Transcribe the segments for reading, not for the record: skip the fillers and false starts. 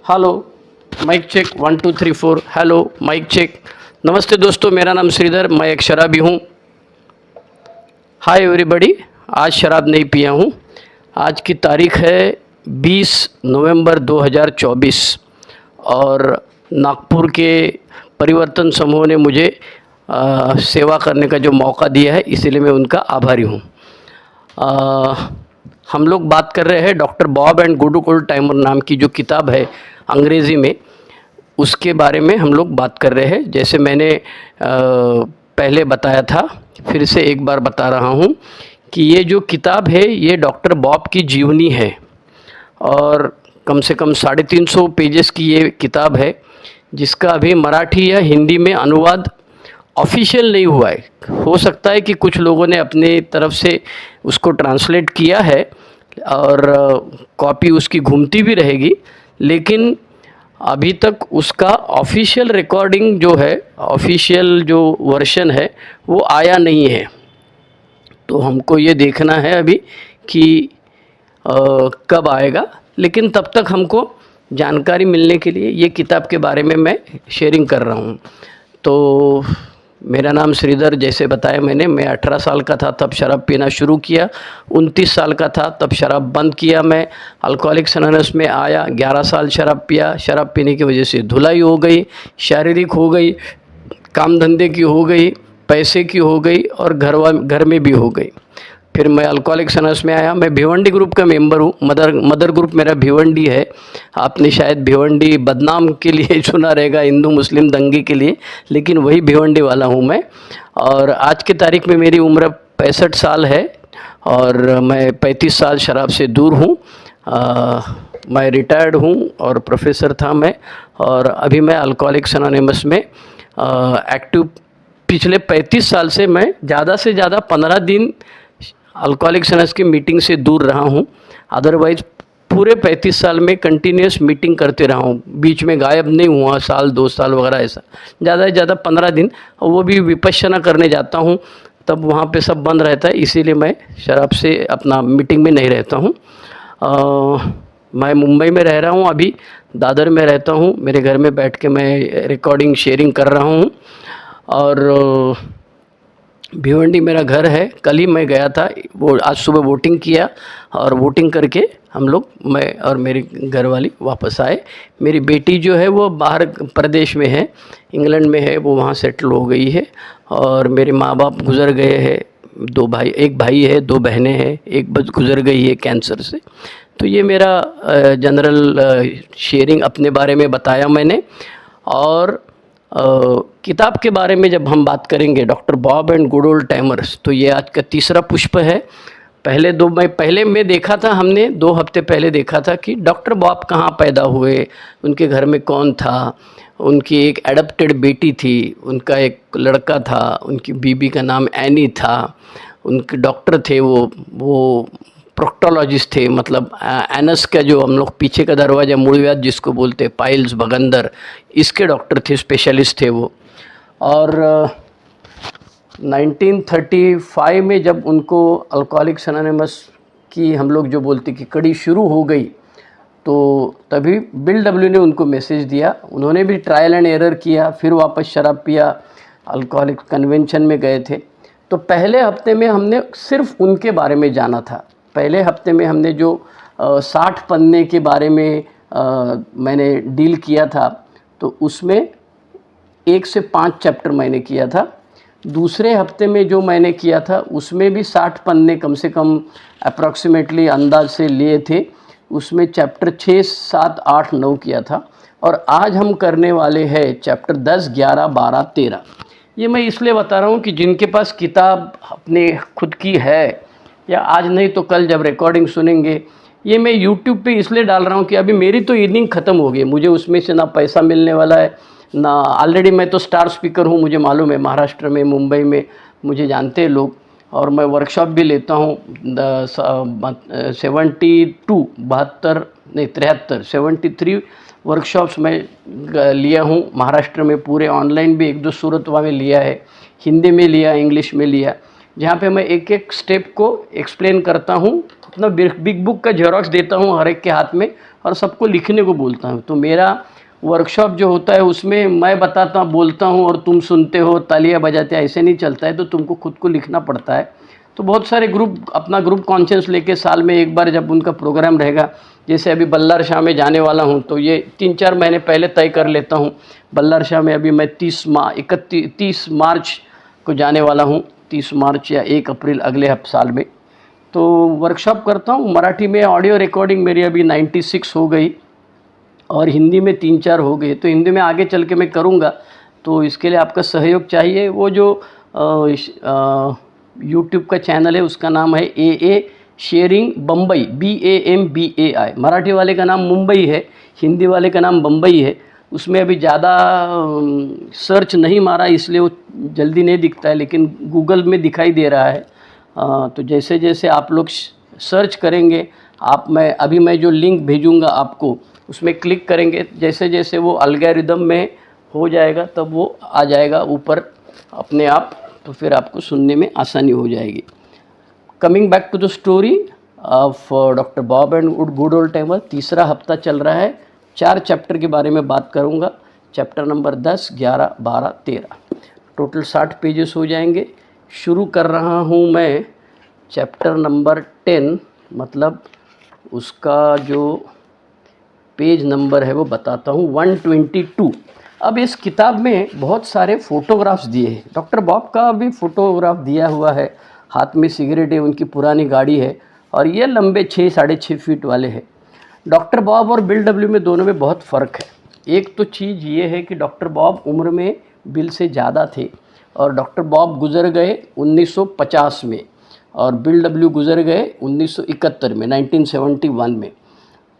Hello, mic check 1 2 3 4। Hello, mic check. नमस्ते दोस्तों, मेरा नाम श्रीधर, मैं एक शराबी हूँ। Hi everybody. आज शराब नहीं पिया हूँ। आज की तारीख है 20 नवंबर 2024 और नागपुर के परिवर्तन समूह ने मुझे सेवा करने का जो मौका दिया है, इसीलिए मैं उनका आभारी हूँ। हम लोग बात कर रहे हैं doctor Bob and good old timer नाम की जो किताब है अंग्रेज़ी में, उसके बारे में हम लोग बात कर रहे हैं। जैसे मैंने पहले बताया था, फिर से एक बार बता रहा हूँ कि ये जो किताब है ये डॉक्टर बॉब की जीवनी है और कम से कम 350 पेजेस की ये किताब है, जिसका अभी मराठी या हिंदी में अनुवाद ऑफिशियल नहीं हुआ है। हो सकता है कि कुछ लोगों ने अपने तरफ से उसको ट्रांसलेट किया है और कॉपी उसकी घूमती भी रहेगी, लेकिन अभी तक उसका ऑफिशियल रिकॉर्डिंग जो है, ऑफिशियल जो वर्शन है वो आया नहीं है। तो हमको ये देखना है अभी कि कब आएगा, लेकिन तब तक हमको जानकारी मिलने के लिए ये किताब के बारे में मैं शेयरिंग कर रहा हूँ। तो मेरा नाम श्रीधर, जैसे बताया मैंने, मैं 18 साल का था तब शराब पीना शुरू किया। 29 साल का था तब शराब बंद किया। मैं अल्कोहलिक्स एनोनिमस में आया, 11 साल शराब पिया। शराब पीने की वजह से धुलाई हो गई, शारीरिक हो गई, काम धंधे की हो गई, पैसे की हो गई और घर में भी हो गई। फिर मैं अल्कोहलिक्स एनोनिमस में आया। मैं भिवंडी ग्रुप का मेंबर हूँ। मदर ग्रुप मेरा भिवंडी है। आपने शायद भिवंडी बदनाम के लिए सुना रहेगा, हिंदू मुस्लिम दंगे के लिए, लेकिन वही भिवंडी वाला हूँ मैं। और आज की तारीख में मेरी उम्र 65 साल है और मैं 35 साल शराब से दूर हूँ। मैं रिटायर्ड हूँ और प्रोफेसर था मैं, और अभी मैं अल्कोहलिक्स एनोनिमस में एक्टिव। पिछले 35 साल से मैं ज़्यादा से ज़्यादा 15 दिन अल्कोहलिक्स एनोनिमस की मीटिंग से दूर रहा हूँ। अदरवाइज़ पूरे 35 साल में कंटिन्यूस मीटिंग करते रहा हूँ, बीच में गायब नहीं हुआ, साल 2 साल वगैरह ऐसा। ज़्यादा से ज़्यादा 15 दिन, और वो भी विपश्यना करने जाता हूँ तब वहाँ पे सब बंद रहता है, इसीलिए मैं शराब से अपना मीटिंग में नहीं रहता हूँ। मैं मुंबई में रह रहा हूँ, अभी दादर में रहता हूँ। मेरे घर में बैठ के मैं रिकॉर्डिंग शेयरिंग कर रहा हूँ और भिवंडी मेरा घर है। कल ही मैं गया था, वो आज सुबह वोटिंग किया और वोटिंग करके हम लोग, मैं और मेरी घरवाली वापस आए। मेरी बेटी जो है वो बाहर प्रदेश में है, इंग्लैंड में है, वो वहाँ सेटल हो गई है। और मेरे माँ बाप गुज़र गए हैं। 2 भाई, एक भाई है, 2 बहनें हैं, एक बस गुज़र गई है कैंसर से। तो ये मेरा जनरल शेयरिंग अपने बारे में बताया मैंने। और किताब के बारे में जब हम बात करेंगे, doctor Bob and good old timers, तो ये आज का तीसरा पुष्प है। पहले मैं देखा था, हमने 2 हफ्ते पहले देखा था कि डॉक्टर बॉब कहाँ पैदा हुए, उनके घर में कौन था। उनकी एक एडप्टेड बेटी थी, उनका एक लड़का था, उनकी बीबी का नाम एनी था, उनके डॉक्टर थे वो प्रोक्टोलॉजिस्ट थे, मतलब एनस का जो हम लोग पीछे का दरवाज़ा, मूलव्याध जिसको बोलते हैं, पाइल्स, भगंदर, इसके डॉक्टर थे, स्पेशलिस्ट थे वो। और 1935 में जब उनको अल्कोहलिक्स एनोनिमस की, हम लोग जो बोलते कि कड़ी शुरू हो गई, तो तभी बिल डब्ल्यू ने उनको मैसेज दिया। उन्होंने भी ट्रायल एंड एरर किया, फिर वापस शराब पिया, अल्कोहलिक कन्वेंशन में गए थे। तो पहले हफ्ते में हमने सिर्फ उनके बारे में जाना था। पहले हफ्ते में हमने जो 60 पन्ने के बारे में मैंने डील किया था, तो उसमें 1 से 5 चैप्टर मैंने किया था। दूसरे हफ्ते में जो मैंने किया था उसमें भी 60 पन्ने कम से कम अप्रॉक्सीमेटली अंदाज से लिए थे। उसमें चैप्टर 6, 7, 8, 9 किया था। और आज हम करने वाले हैं चैप्टर 10, 11, 12, 13। ये मैं इसलिए बता रहा हूँ कि जिनके पास किताब अपने खुद की है, या आज नहीं तो कल जब रिकॉर्डिंग सुनेंगे, ये मैं यूट्यूब पे इसलिए डाल रहा हूँ कि अभी मेरी तो इनिंग ख़त्म हो गई। मुझे उसमें से ना पैसा मिलने वाला है, ना, ऑलरेडी मैं तो स्टार स्पीकर हूँ, मुझे मालूम है, महाराष्ट्र में, मुंबई में मुझे जानते हैं लोग। और मैं वर्कशॉप भी लेता हूँ 73 वर्कशॉप्स मैं लिया हूँ महाराष्ट्र में पूरे। ऑनलाइन भी 1-2 सूरत में लिया है, हिंदी में लिया, इंग्लिश में लिया। जहाँ पे मैं एक एक स्टेप को एक्सप्लेन करता हूँ, अपना बिग बुक का जेरोक्स देता हूँ हर एक के हाथ में और सबको लिखने को बोलता हूँ। तो मेरा वर्कशॉप जो होता है उसमें मैं बताता बोलता हूँ और तुम सुनते हो, तालियां बजाते, ऐसे नहीं चलता है। तो तुमको खुद को लिखना पड़ता है। तो बहुत सारे ग्रुप अपना ग्रुप कॉन्शियस लेके साल में एक बार जब उनका प्रोग्राम रहेगा, जैसे अभी बल्लार शाह में जाने वाला हूँ, तो ये 3-4 महीने पहले तय कर लेता हूँ। बल्लार शाह में अभी मैं 30 मार्च को जाने वाला हूँ, 30 मार्च या 1 अप्रैल अगले साल में। तो वर्कशॉप करता हूँ। मराठी में ऑडियो रिकॉर्डिंग मेरी अभी 96 हो गई और हिंदी में 3-4 हो गए। तो हिंदी में आगे चल के मैं करूँगा, तो इसके लिए आपका सहयोग चाहिए। वो जो यूट्यूब का चैनल है उसका नाम है AA sharing Bombay, BAMBAI। Marathi वाले का नाम मुंबई है, हिंदी वाले का नाम बम्बई है। उसमें अभी ज़्यादा सर्च नहीं मारा इसलिए वो जल्दी नहीं दिखता है, लेकिन गूगल में दिखाई दे रहा है। तो जैसे जैसे आप लोग सर्च करेंगे, मैं जो लिंक भेजूँगा आपको, उसमें क्लिक करेंगे, जैसे जैसे वो एल्गोरिदम में हो जाएगा तब वो आ जाएगा ऊपर अपने आप। तो फिर आपको सुनने में आसानी हो जाएगी। Coming back to the story of doctor Bob and good old timer. तीसरा हफ्ता चल रहा है। 4 चैप्टर के बारे में बात करूँगा। चैप्टर नंबर 10, 11, 12, 13, टोटल 60 पेजेस हो जाएंगे। शुरू कर रहा हूँ मैं चैप्टर नंबर 10, मतलब उसका जो पेज नंबर है वो बताता हूँ, 122। अब इस किताब में बहुत सारे फ़ोटोग्राफ्स दिए हैं। डॉक्टर बॉब का भी फ़ोटोग्राफ दिया हुआ है, हाथ में सिगरेट है, उनकी पुरानी गाड़ी है और ये लंबे 6-6.5 फीट वाले हैं। डॉक्टर बॉब और बिल डब्ल्यू में दोनों में बहुत फ़र्क है। एक तो चीज़ ये है कि डॉक्टर बॉब उम्र में बिल से ज़्यादा थे और डॉक्टर बॉब गुज़र गए 1950 में और बिल डब्ल्यू गुज़र गए 1971 में, 1971 में।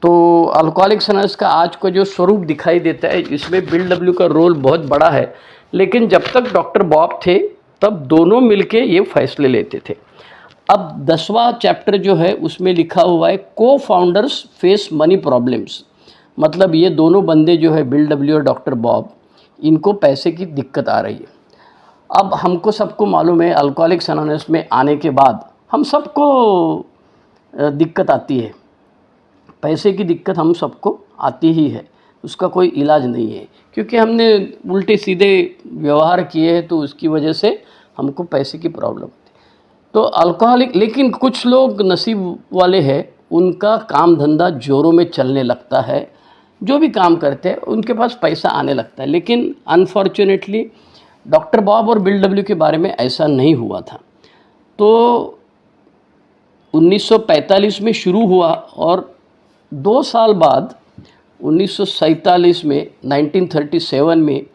तो अल्कोहलिक्स एनोनिमस का आज का जो स्वरूप दिखाई देता है, इसमें बिल डब्ल्यू का रोल बहुत बड़ा है। लेकिन जब तक डॉक्टर बॉब थे तब दोनों मिलके ये फैसले लेते थे। अब 10वां चैप्टर जो है उसमें लिखा हुआ है को फाउंडर्स फेस मनी प्रॉब्लम्स। मतलब ये दोनों बंदे जो है बिल डब्ल्यू और डॉक्टर बॉब, इनको पैसे की दिक्कत आ रही है। अब हमको सबको मालूम है अल्कोहलिक्स एनोनिमस में आने के बाद हम सबको दिक्कत आती है, पैसे की दिक्कत हम सबको आती ही है, उसका कोई इलाज नहीं है, क्योंकि हमने उल्टे सीधे व्यवहार किए हैं तो उसकी वजह से हमको पैसे की प्रॉब्लम होती है। तो अल्कोहलिक, लेकिन कुछ लोग नसीब वाले हैं, उनका काम धंधा जोरों में चलने लगता है, जो भी काम करते हैं उनके पास पैसा आने लगता है। लेकिन अनफॉर्चुनेटली डॉक्टर बॉब और बिल डब्ल्यू के बारे में ऐसा नहीं हुआ था। तो 1945 में शुरू हुआ और 2 साल बाद 1947 में 1937 में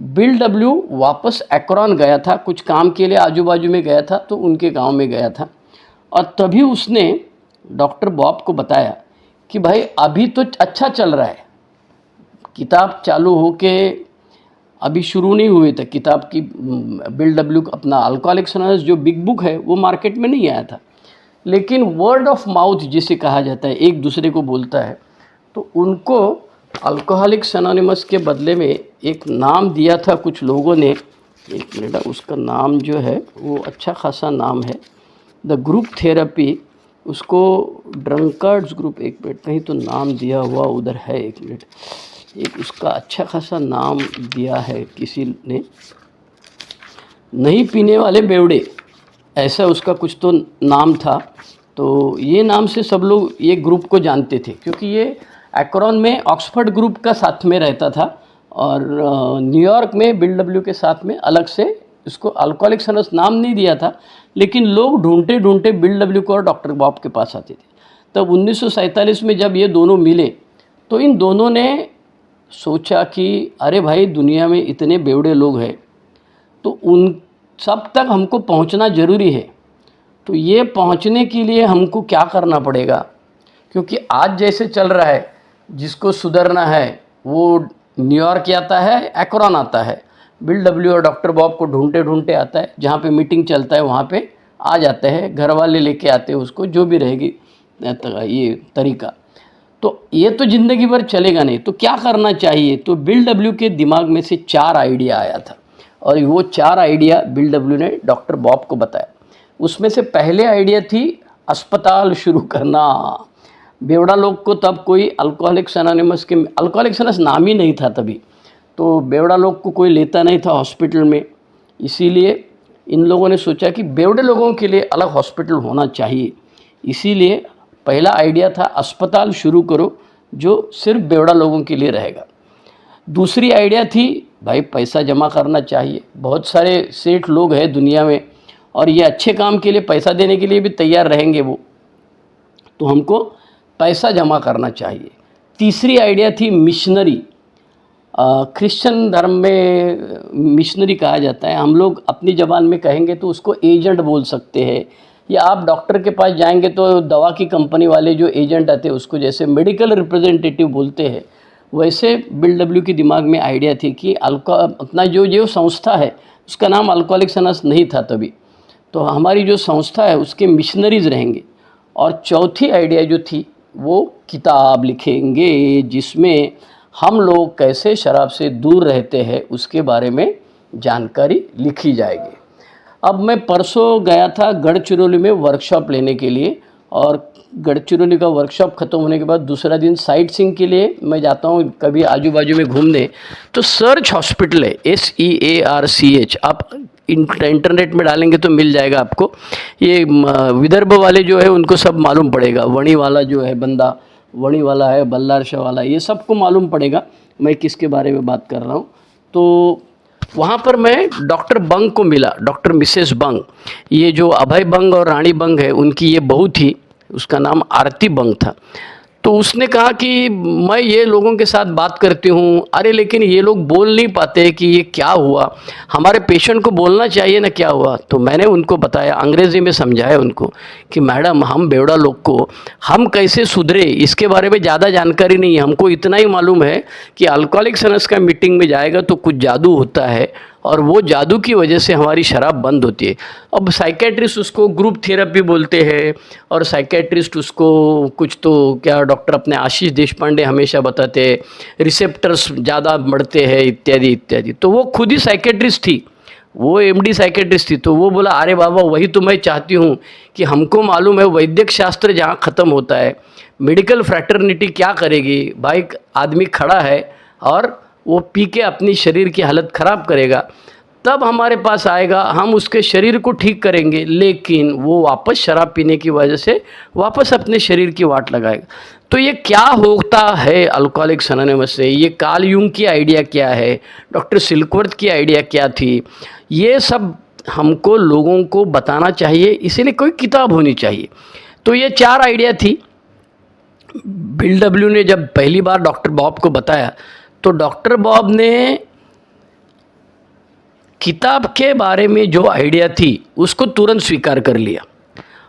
बिल डब्ल्यू वापस एक्रोन गया था, कुछ काम के लिए आजू बाजू में गया था, तो उनके गांव में गया था और तभी उसने डॉक्टर बॉब को बताया कि भाई अभी तो अच्छा चल रहा है, किताब चालू होके अभी शुरू नहीं हुए थे किताब की। बिल डब्ल्यू अपना अल्कोहलिक्स एनोनिमस जो बिग बुक है वो मार्केट में नहीं आया था, लेकिन वर्ड ऑफ माउथ जिसे कहा जाता है, एक दूसरे को बोलता है, तो उनको अल्कोहलिक्स एनोनिमस के बदले में एक नाम दिया था कुछ लोगों ने। एक मिनट, उसका नाम जो है वो अच्छा खासा नाम है, द ग्रुप थेरेपी, उसको ड्रंकर्ड्स ग्रुप। एक मिनट, कहीं तो नाम दिया हुआ उधर है, एक मिनट, एक उसका अच्छा खासा नाम दिया है किसी ने, नहीं पीने वाले बेवड़े, ऐसा उसका कुछ तो नाम था। तो ये नाम से सब लोग ये ग्रुप को जानते थे, क्योंकि ये एक्रोन में ऑक्सफोर्ड ग्रुप का साथ में रहता था और न्यूयॉर्क में बिल डब्ल्यू के साथ में अलग से इसको अल्कोहलिक्स एनोनिमस नाम नहीं दिया था। लेकिन लोग ढूंढते ढूंढते बिल डब्ल्यू को और डॉक्टर बॉब के पास आते थे। तब 1947 में जब ये दोनों मिले तो इन दोनों ने सोचा कि अरे भाई, दुनिया में इतने बेवड़े लोग हैं तो उन सब तक हमको पहुंचना ज़रूरी है। तो ये पहुंचने के लिए हमको क्या करना पड़ेगा, क्योंकि आज जैसे चल रहा है, जिसको सुधरना है वो न्यूयॉर्क आता है, एक्रोन आता है, बिल डब्ल्यू और डॉक्टर बॉब को ढूंढते ढूंढते आता है, जहाँ पे मीटिंग चलता है वहाँ पे आ जाते हैं, घर वाले लेके आते हैं उसको, जो भी रहेगी ये तरीका। तो ये तो ज़िंदगी भर चलेगा नहीं, तो क्या करना चाहिए। तो बिल डब्ल्यू के दिमाग में से 4 आइडिया आया था और वो 4 आइडिया बिल डब्ल्यू ने डॉक्टर बॉब को बताया। उसमें से पहले आइडिया थी अस्पताल शुरू करना। बेवड़ा लोग को तब कोई अल्कोहलिक्स एनोनिमस के अल्कोहलिक्स एनोनिमस नाम ही नहीं था तभी, तो बेवड़ा लोग को कोई लेता नहीं था हॉस्पिटल में। इसीलिए इन लोगों ने सोचा कि बेवड़े लोगों के लिए अलग हॉस्पिटल होना चाहिए। इसीलिए पहला आइडिया था अस्पताल शुरू करो जो सिर्फ बेवड़ा लोगों के लिए रहेगा। दूसरी आइडिया थी भाई पैसा जमा करना चाहिए। बहुत सारे सेठ लोग हैं दुनिया में और ये अच्छे काम के लिए पैसा देने के लिए भी तैयार रहेंगे वो, तो हमको पैसा जमा करना चाहिए। तीसरी आइडिया थी मिशनरी। क्रिश्चियन धर्म में मिशनरी कहा जाता है, हम लोग अपनी ज़बान में कहेंगे तो उसको एजेंट बोल सकते हैं, या आप डॉक्टर के पास जाएंगे तो दवा की कंपनी वाले जो एजेंट आते हैं उसको जैसे मेडिकल रिप्रेजेंटेटिव बोलते हैं, वैसे बिल डब्ल्यू के दिमाग में आइडिया थी कि अपना जो संस्था है उसका नाम अल्कोहलिक्स एनोनिमस नहीं था तभी, तो हमारी जो संस्था है उसके मिशनरीज रहेंगे। और चौथी आइडिया जो थी वो किताब लिखेंगे जिसमें हम लोग कैसे शराब से दूर रहते हैं उसके बारे में जानकारी लिखी जाएगी। अब मैं परसों गया था गढ़चिरौली में वर्कशॉप लेने के लिए, और गढ़चिरौली का वर्कशॉप ख़त्म होने के बाद दूसरा दिन साइट सीइंग के लिए मैं जाता हूँ कभी आजू बाजू में घूमने, तो सर्च हॉस्पिटल है SEARCH, आप इंटरनेट में डालेंगे तो मिल जाएगा आपको। ये विदर्भ वाले जो है उनको सब मालूम पड़ेगा, वणी वाला जो है बंदा वणी वाला है, बल्लार शाह वाला, ये सबको मालूम पड़ेगा मैं किसके बारे में बात कर रहा हूँ। तो वहाँ पर मैं डॉक्टर बंग को मिला, डॉक्टर मिसेस बंग। ये जो अभय बंग और रानी बंग है उनकी ये बहू थी, उसका नाम आरती बंग था। तो उसने कहा कि मैं ये लोगों के साथ बात करती हूँ, अरे लेकिन ये लोग बोल नहीं पाते कि ये क्या हुआ, हमारे पेशेंट को बोलना चाहिए ना क्या हुआ। तो मैंने उनको बताया, अंग्रेज़ी में समझाया उनको कि मैडम हम बेवड़ा लोग को हम कैसे सुधरे इसके बारे में ज़्यादा जानकारी नहीं है, हमको इतना ही मालूम है कि अल्कोहलिक्स एनोनिमस का मीटिंग में जाएगा तो कुछ जादू होता है और वो जादू की वजह से हमारी शराब बंद होती है। अब साइकेट्रिस्ट उसको ग्रुप थेरेपी बोलते हैं, और साइकेट्रिस्ट उसको कुछ तो क्या डॉक्टर अपने आशीष देशपांडे हमेशा बताते हैं रिसेप्टर्स ज़्यादा बढ़ते हैं इत्यादि इत्यादि। तो वो खुद ही साइकेट्रिस्ट थी, वो MD साइकेट्रिस्ट थी। तो वो बोला अरे बाबा वही तो मैं चाहती हूँ कि हमको मालूम है वैद्यक शास्त्र जहाँ ख़त्म होता है मेडिकल फ्रैटर्निटी क्या करेगी। भाई आदमी खड़ा है और वो पी के अपनी शरीर की हालत ख़राब करेगा, तब हमारे पास आएगा, हम उसके शरीर को ठीक करेंगे, लेकिन वो वापस शराब पीने की वजह से वापस अपने शरीर की वाट लगाएगा। तो ये क्या होता है अल्कोहलिक्स एनोनिमस से, ये कार्ल यूंग की आइडिया क्या है, डॉक्टर सिल्कवर्थ की आइडिया क्या थी, ये सब हमको लोगों को बताना चाहिए, इसीलिए कोई किताब होनी चाहिए। तो ये 4 आइडिया थी। बिल डब्ल्यू ने जब पहली बार डॉक्टर बॉब को बताया तो डॉक्टर बॉब ने किताब के बारे में जो आइडिया थी उसको तुरंत स्वीकार कर लिया,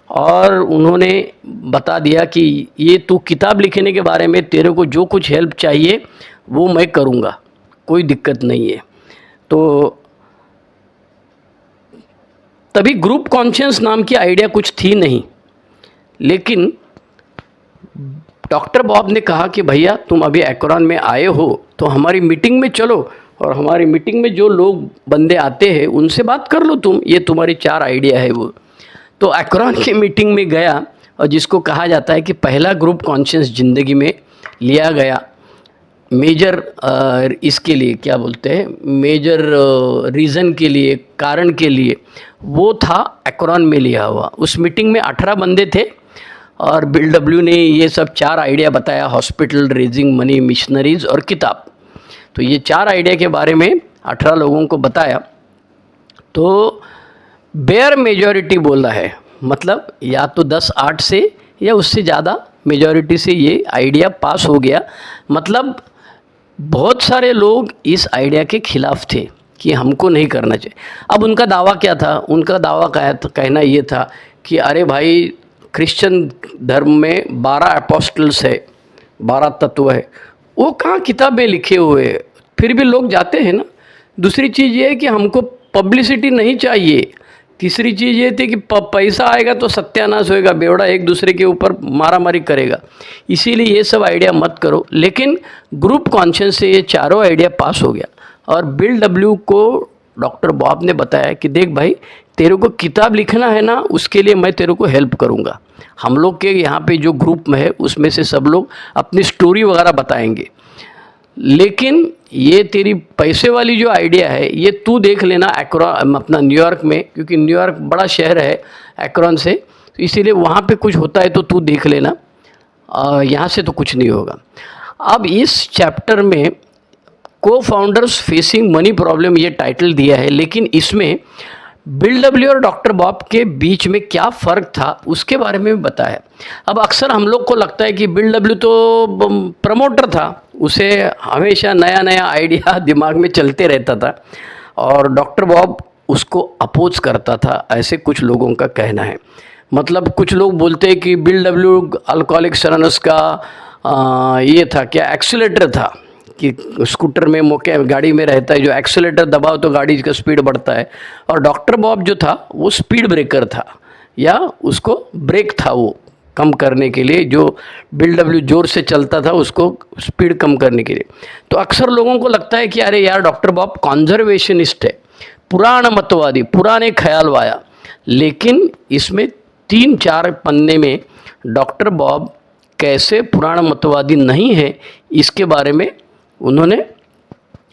और उन्होंने बता दिया कि ये तू किताब लिखने के बारे में तेरे को जो कुछ हेल्प चाहिए वो मैं करूँगा, कोई दिक्कत नहीं है। तो तभी ग्रुप कॉन्शियस नाम की आइडिया कुछ थी नहीं, लेकिन डॉक्टर बॉब ने कहा कि भैया तुम अभी एक्रोन में आए हो तो हमारी मीटिंग में चलो, और हमारी मीटिंग में जो लोग बंदे आते हैं उनसे बात कर लो तुम, ये तुम्हारी 4 आइडिया है वो। तो एक्रोन की मीटिंग में गया, और जिसको कहा जाता है कि पहला ग्रुप कॉन्शियस ज़िंदगी में लिया गया मेजर इसके लिए क्या बोलते हैं मेजर रीज़न के लिए, कारण के लिए, वो था एक्रोन में लिया हुआ। उस मीटिंग में 18 बंदे थे और बिल डब्ल्यू ने ये सब 4 आइडिया बताया, हॉस्पिटल, रेजिंग मनी, मिशनरीज़ और किताब। तो ये 4 आइडिया के बारे में 18 लोगों को बताया। तो बेयर मेजॉरिटी बोल रहा है, मतलब या तो 10-8 से या उससे ज़्यादा मेजॉरिटी से ये आइडिया पास हो गया। मतलब बहुत सारे लोग इस आइडिया के खिलाफ थे कि हमको नहीं करना चाहिए। अब उनका दावा क्या था, उनका दावा कहना ये था कि अरे भाई क्रिश्चियन धर्म में 12 अपोस्टल्स है, 12 तत्व है, वो कहाँ किताब में लिखे हुए हैं, फिर भी लोग जाते हैं ना। दूसरी चीज़ ये है कि हमको पब्लिसिटी नहीं चाहिए। तीसरी चीज़ ये थी कि पैसा आएगा तो सत्यानाश होएगा, बेवड़ा एक दूसरे के ऊपर मारामारी करेगा, इसीलिए ये सब आइडिया मत करो। लेकिन ग्रुप कॉन्शियस से ये चारों आइडिया पास हो गया और बिल डब्ल्यू को डॉक्टर बॉब ने बताया कि देख भाई, तेरे को किताब लिखना है ना, उसके लिए मैं तेरे को हेल्प करूँगा। हम लोग के यहाँ पे जो ग्रुप में है उसमें से सब लोग अपनी स्टोरी वगैरह बताएंगे, लेकिन ये तेरी पैसे वाली जो आइडिया है ये तू देख लेना एक्रोन अपना न्यूयॉर्क में, क्योंकि न्यूयॉर्क बड़ा शहर है एक्रोन से, तो इसीलिए वहाँ पे कुछ होता है तो तू देख लेना, यहाँ से तो कुछ नहीं होगा। अब इस चैप्टर में को फाउंडर्स फेसिंग मनी प्रॉब्लम ये टाइटल दिया है, लेकिन इसमें बिल डब्ल्यू और डॉक्टर बॉब के बीच में क्या फ़र्क था उसके बारे में भी बताया। अब अक्सर हम लोग को लगता है कि बिल डब्ल्यू तो प्रमोटर था, उसे हमेशा नया नया आइडिया दिमाग में चलते रहता था, और डॉक्टर बॉब उसको अपोज करता था, ऐसे कुछ लोगों का कहना है। मतलब कुछ लोग बोलते हैं कि बिल डब्ल्यू अल्कोहलिक्स एनोनिमस का ये था क्या, एक्सीलेटर था, कि स्कूटर में मौके गाड़ी में रहता है, जो एक्सीलेटर दबाओ तो गाड़ी का स्पीड बढ़ता है, और डॉक्टर बॉब जो था वो स्पीड ब्रेकर था, या उसको ब्रेक था वो कम करने के लिए, जो बिल डब्ल्यू जोर से चलता था उसको स्पीड कम करने के लिए। तो अक्सर लोगों को लगता है कि अरे यार डॉक्टर बॉब कॉन्जर्वेशनिस्ट है, पुराण मतवादी, पुराने ख्याल वाया, लेकिन इसमें 3-4 पन्ने में डॉक्टर बॉब कैसे पुराण मतवादी नहीं है इसके बारे में उन्होंने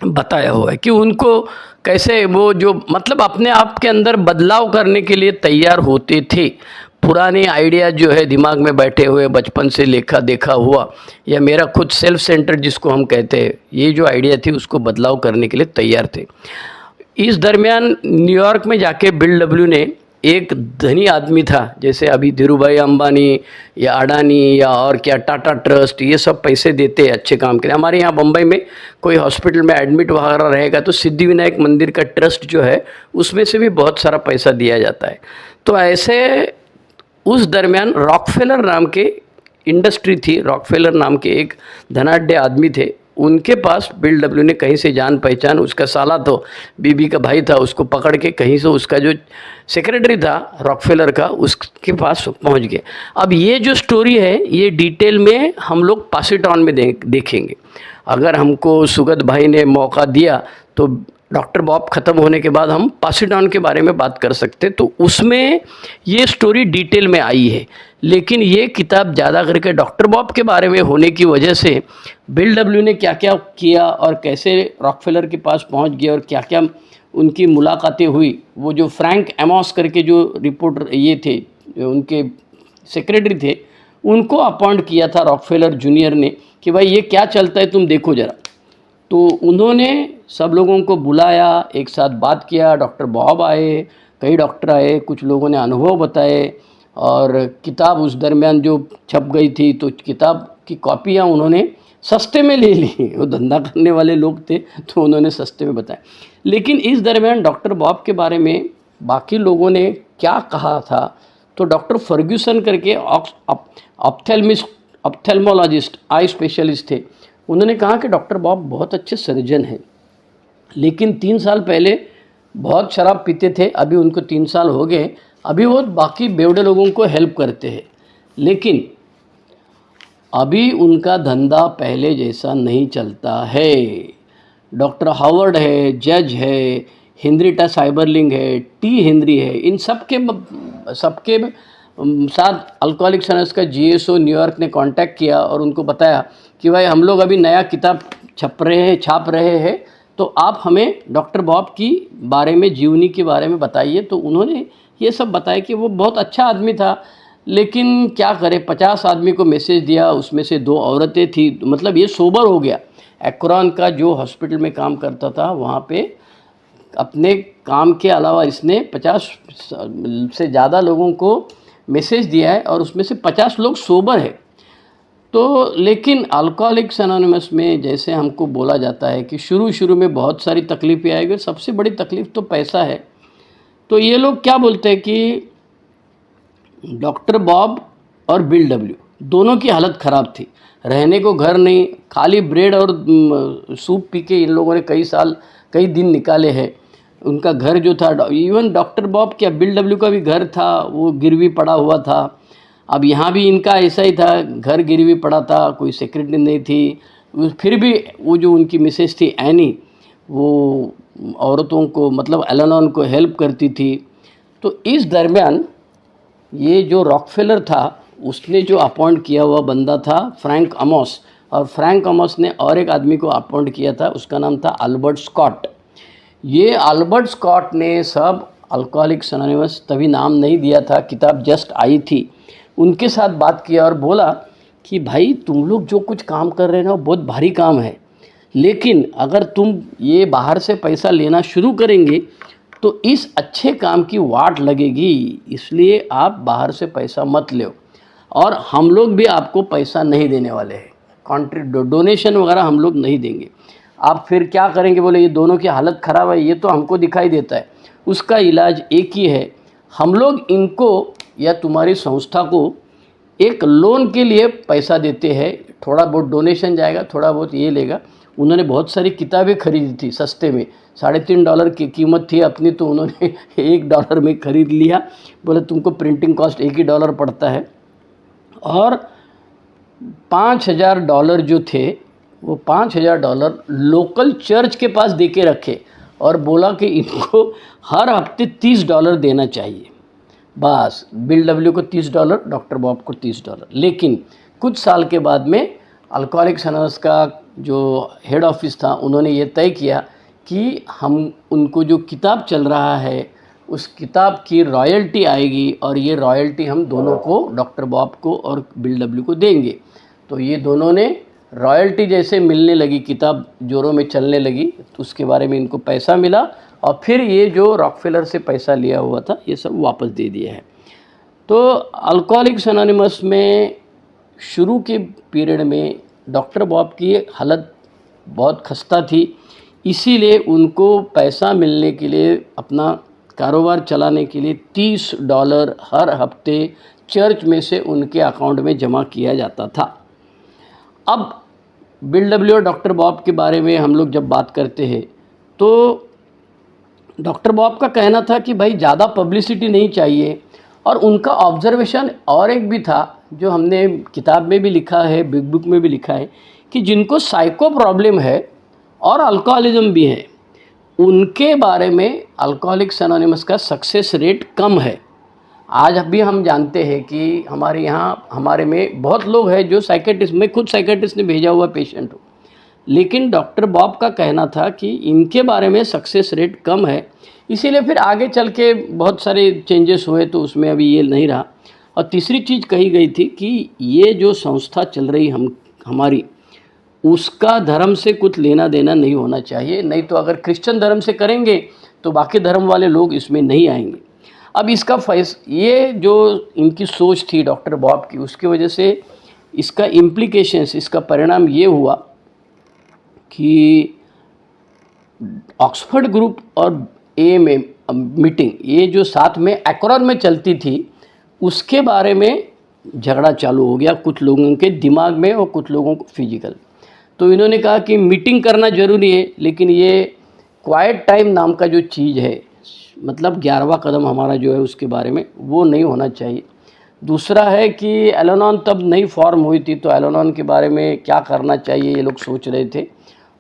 बताया हुआ है, कि उनको कैसे वो जो मतलब अपने आप के अंदर बदलाव करने के लिए तैयार होते थे। पुराने आइडिया जो है दिमाग में बैठे हुए बचपन से लेखा देखा हुआ, या मेरा खुद सेल्फ सेंटर जिसको हम कहते हैं, ये जो आइडिया थी उसको बदलाव करने के लिए तैयार थे। इस दरमियान न्यूयॉर्क में जाके बिल डब्ल्यू ने, एक धनी आदमी था, जैसे अभी धीरूभाई अंबानी या अडानी या और क्या टाटा ट्रस्ट, ये सब पैसे देते हैं अच्छे काम के लिए। हमारे यहाँ बम्बई में कोई हॉस्पिटल में एडमिट वगैरह रहेगा तो सिद्धिविनायक मंदिर का ट्रस्ट जो है उसमें से भी बहुत सारा पैसा दिया जाता है। तो ऐसे उस दरमियान रॉकफेलर नाम के इंडस्ट्री थी, रॉकफेलर नाम के एक धनाढ्य आदमी थे, उनके पास बिल डब्ल्यू ने कहीं से जान पहचान, उसका साला तो बीबी का भाई था, उसको पकड़ के कहीं से उसका जो सेक्रेटरी था रॉकफेलर का उसके पास पहुंच गए। अब ये जो स्टोरी है ये डिटेल में हम लोग पास इट ऑन में देखेंगे। अगर हमको सुगत भाई ने मौका दिया तो डॉक्टर बॉब ख़त्म होने के बाद हम पास इट ऑन के बारे में बात कर सकते, तो उसमें ये स्टोरी डिटेल में आई है। लेकिन ये किताब ज़्यादा करके डॉक्टर बॉब के बारे में होने की वजह से बिल डब्ल्यू ने क्या क्या किया और कैसे रॉकफेलर के पास पहुंच गया और क्या क्या उनकी मुलाकातें हुई, वो जो फ्रैंक एमॉस करके जो रिपोर्टर ये थे, उनके सेक्रेटरी थे, उनको अपॉइंट किया था रॉकफेलर जूनियर ने कि भाई ये क्या चलता है तुम देखो ज़रा। तो उन्होंने सब लोगों को बुलाया, एक साथ बात किया, डॉक्टर बॉब आए, कई डॉक्टर आए, कुछ लोगों ने अनुभव बताए, और किताब उस दरमियान जो छप गई थी तो किताब की कॉपियाँ उन्होंने सस्ते में ले ली। वो धंधा करने वाले लोग थे तो उन्होंने सस्ते में बताया। लेकिन इस दरमियान डॉक्टर बॉब के बारे में बाकी लोगों ने क्या कहा था, तो डॉक्टर फर्ग्यूसन करके ऑप्थेल्मोलॉजिस्ट, आई स्पेशलिस्ट थे, उन्होंने कहा कि डॉक्टर बॉब बहुत अच्छे सर्जन हैं, लेकिन 3 साल पहले बहुत शराब पीते थे, अभी उनको 3 साल हो गए, अभी वो बाकी बेवड़े लोगों को हेल्प करते हैं, लेकिन अभी उनका धंधा पहले जैसा नहीं चलता है। डॉक्टर हावर्ड है, जज है, हेनरिटा साइबरलिंग है, टी हेनरी है, इन सबके साथ अल्कोहलिक्स एनोनिमस का जीएसओ न्यूयॉर्क ने कांटेक्ट किया और उनको बताया कि भाई हम लोग अभी नया किताब छाप रहे हैं, तो आप हमें डॉक्टर बॉब की बारे में, जीवनी के बारे में बताइए। तो उन्होंने ये सब बताया कि वो बहुत अच्छा आदमी था, लेकिन क्या करे, 50 आदमी को मैसेज दिया, उसमें से 2 औरतें थी, मतलब ये सोबर हो गया। एक्रोन का जो हॉस्पिटल में काम करता था वहाँ पे अपने काम के अलावा इसने 50 से ज़्यादा लोगों को मैसेज दिया है और उसमें से 50 लोग सोबर है। तो लेकिन अल्कोहलिक्स एनोनिमस में जैसे हमको बोला जाता है कि शुरू में बहुत सारी तकलीफ़ें आएगी, सबसे बड़ी तकलीफ़ तो पैसा है। तो ये लोग क्या बोलते हैं कि डॉक्टर बॉब और बिल डब्ल्यू दोनों की हालत ख़राब थी, रहने को घर नहीं, खाली ब्रेड और सूप पी के इन लोगों ने कई दिन निकाले हैं। उनका घर जो था, इवन डॉक्टर बॉब क्या बिल डब्ल्यू का भी घर था, वो गिरवी पड़ा हुआ था। अब यहाँ भी इनका ऐसा ही था, घर गिरवी पड़ा था, कोई सेक्रेटरी नहीं थी। फिर भी वो जो उनकी मिसेस थी एनी, वो औरतों को मतलब एल-एनोन को हेल्प करती थी। तो इस दरमियान ये जो रॉकफेलर था उसने जो अपॉइंट किया हुआ बंदा था फ्रैंक अमोस, और फ्रैंक अमोस ने और एक आदमी को अपॉइंट किया था, उसका नाम था अल्बर्ट स्कॉट। ये अल्बर्ट स्कॉट ने सब अल्कोहलिक्स एनोनिमस, तभी नाम नहीं दिया था, किताब जस्ट आई थी, उनके साथ बात किया और बोला कि भाई तुम लोग जो कुछ काम कर रहे हो ना वो बहुत भारी काम है, लेकिन अगर तुम ये बाहर से पैसा लेना शुरू करेंगे तो इस अच्छे काम की वाट लगेगी, इसलिए आप बाहर से पैसा मत लो और हम लोग भी आपको पैसा नहीं देने वाले हैं, डोनेशन वगैरह हम लोग नहीं देंगे। आप फिर क्या करेंगे? बोले ये दोनों की हालत ख़राब है, ये तो हमको दिखाई देता है। उसका इलाज एक ही है, हम लोग इनको या तुम्हारी संस्था को एक लोन के लिए पैसा देते हैं, थोड़ा बहुत डोनेशन जाएगा, थोड़ा बहुत ये लेगा। उन्होंने बहुत सारी किताबें खरीदी थी सस्ते में, $3.5 की कीमत थी अपनी, तो उन्होंने $1 में ख़रीद लिया। बोले तुमको प्रिंटिंग कॉस्ट $1 पड़ता है। और $5,000 जो थे वो $5,000 लोकल चर्च के पास दे के रखे और बोला कि इनको हर हफ्ते $30 देना चाहिए। बस बिल डब्ल्यू को $30, डॉक्टर बॉब को $30। लेकिन कुछ साल के बाद में अल्कोहलिक्स एनोनिमस का जो हेड ऑफिस था उन्होंने ये तय किया कि हम उनको जो किताब चल रहा है उस किताब की रॉयल्टी आएगी और ये रॉयल्टी हम दोनों को, डॉक्टर बॉब को और बिल डब्ल्यू को देंगे। तो ये दोनों ने रॉयल्टी जैसे मिलने लगी, किताब जोरों में चलने लगी, तो उसके बारे में इनको पैसा मिला और फिर ये जो रॉकफेलर से पैसा लिया हुआ था ये सब वापस दे दिया है। तो अल्कोहलिक्स एनोनिमस में शुरू के पीरियड में डॉक्टर बॉब की हालत बहुत खस्ता थी, इसीलिए उनको पैसा मिलने के लिए, अपना कारोबार चलाने के लिए $30 हर हफ्ते चर्च में से उनके अकाउंट में जमा किया जाता था। अब बिल डब्ल्यू और डॉक्टर बॉब के बारे में हम लोग जब बात करते हैं तो डॉक्टर बॉब का कहना था कि भाई ज़्यादा पब्लिसिटी नहीं चाहिए, और उनका ऑब्जर्वेशन और एक भी था जो हमने किताब में भी लिखा है, बिग बुक में भी लिखा है, कि जिनको साइको प्रॉब्लम है और अल्कोहलिज्म भी है उनके बारे में अल्कोहलिक्स एनोनिमस का सक्सेस रेट कम है। आज भी हम जानते हैं कि हमारे यहाँ, हमारे में बहुत लोग हैं जो साइकेट्रिस्ट, मैं खुद साइकेट्रिस्ट ने भेजा हुआ पेशेंट हूँ, लेकिन डॉक्टर बॉब का कहना था कि इनके बारे में सक्सेस रेट कम है, इसीलिए फिर आगे चल के बहुत सारे चेंजेस हुए तो उसमें अभी ये नहीं रहा। और तीसरी चीज़ कही गई थी कि ये जो संस्था चल रही हमारी, उसका धर्म से कुछ लेना देना नहीं होना चाहिए, नहीं तो अगर क्रिश्चियन धर्म से करेंगे तो बाकी धर्म वाले लोग इसमें नहीं आएंगे। अब इसका ये जो इनकी सोच थी डॉक्टर बॉब की, उसकी वजह से इसका इम्प्लीकेशंस, इसका परिणाम ये हुआ कि ऑक्सफोर्ड ग्रुप और AMA मीटिंग, ये जो साथ में एक्रोन में चलती थी, उसके बारे में झगड़ा चालू हो गया कुछ लोगों के दिमाग में और कुछ लोगों को फिजिकल। तो इन्होंने कहा कि मीटिंग करना ज़रूरी है, लेकिन ये क्वाइट टाइम नाम का जो चीज़ है, मतलब 11वां कदम हमारा जो है उसके बारे में, वो नहीं होना चाहिए। दूसरा है कि एल-एनोन तब नई फॉर्म हुई थी, तो एल-एनोन के बारे में क्या करना चाहिए ये लोग सोच रहे थे।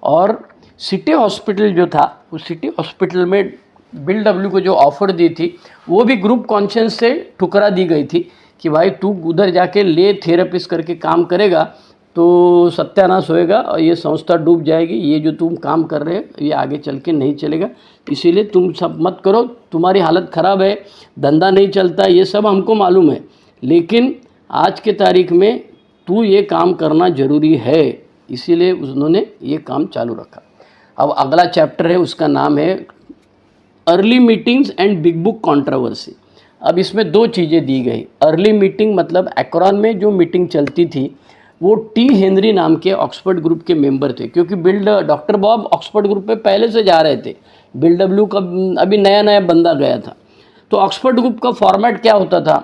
और सिटी हॉस्पिटल जो था, उस सिटी हॉस्पिटल में बिल डब्ल्यू को जो ऑफ़र दी थी वो भी ग्रुप कॉन्शियंस से ठुकरा दी गई थी कि भाई तू उधर जाके ले थेरेपिस्ट करके काम करेगा तो सत्यानाश होएगा और ये संस्था डूब जाएगी, ये जो तुम काम कर रहे हो ये आगे चल के नहीं चलेगा, इसीलिए तुम सब मत करो, तुम्हारी हालत ख़राब है, धंधा नहीं चलता, ये सब हमको मालूम है, लेकिन आज के तारीख में तू ये काम करना ज़रूरी है, इसीलिए उन्होंने ये काम चालू रखा। अब अगला चैप्टर है, उसका नाम है early meetings and big book controversy. अब इसमें दो चीज़ें दी गई। अर्ली मीटिंग मतलब एक्रोन में जो मीटिंग चलती थी वो टी हेनरी नाम के ऑक्सफोर्ड ग्रुप के मेंबर थे, क्योंकि डॉक्टर बॉब ऑक्सफोर्ड ग्रुप में पहले से जा रहे थे, बिल डब्ल्यू का अभी नया नया बंदा गया था। तो ऑक्सफोर्ड ग्रुप का फॉर्मेट क्या होता था,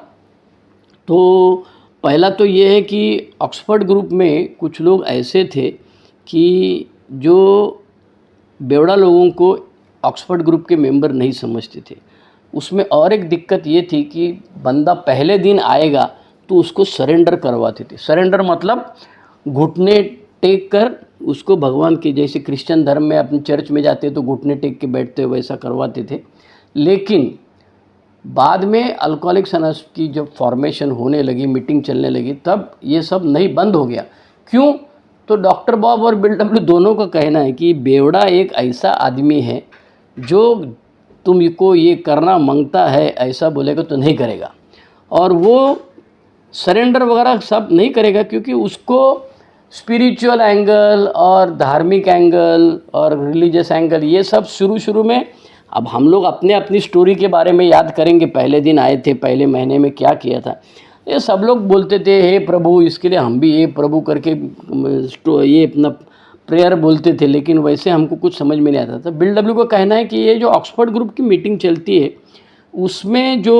तो पहला तो ये है कि ऑक्सफोर्ड ग्रुप में कुछ लोग ऐसे थे कि जो बेवड़ा लोगों को ऑक्सफोर्ड ग्रुप के मेंबर नहीं समझते थे। उसमें और एक दिक्कत ये थी कि बंदा पहले दिन आएगा तो उसको सरेंडर करवाते थे। सरेंडर मतलब घुटने टेक कर उसको भगवान के जैसे क्रिश्चियन धर्म में अपने चर्च में जाते तो घुटने टेक के बैठते वैसा करवाते थे। लेकिन बाद में अल्कोहलिक्स अनोनिमस की जब फॉर्मेशन होने लगी, मीटिंग चलने लगी, तब ये सब नहीं बंद हो गया। क्यों? तो डॉक्टर बॉब और बिल डब्ल्यू दोनों का कहना है कि बेवड़ा एक ऐसा आदमी है जो तुमको ये करना मांगता है, ऐसा बोलेगा तो नहीं करेगा, और वो सरेंडर वगैरह सब नहीं करेगा, क्योंकि उसको स्पिरिचुअल एंगल और धार्मिक एंगल और रिलीजियस एंगल ये सब शुरू में, अब हम लोग अपने अपनी स्टोरी के बारे में याद करेंगे, पहले दिन आए थे, पहले महीने में क्या किया था, ये सब लोग बोलते थे हे प्रभु, इसके लिए हम भी हे प्रभु करके ये अपना प्रेयर बोलते थे, लेकिन वैसे हमको कुछ समझ में नहीं आता था। बिल डब्ल्यू का कहना है कि ये जो ऑक्सफोर्ड ग्रुप की मीटिंग चलती है उसमें जो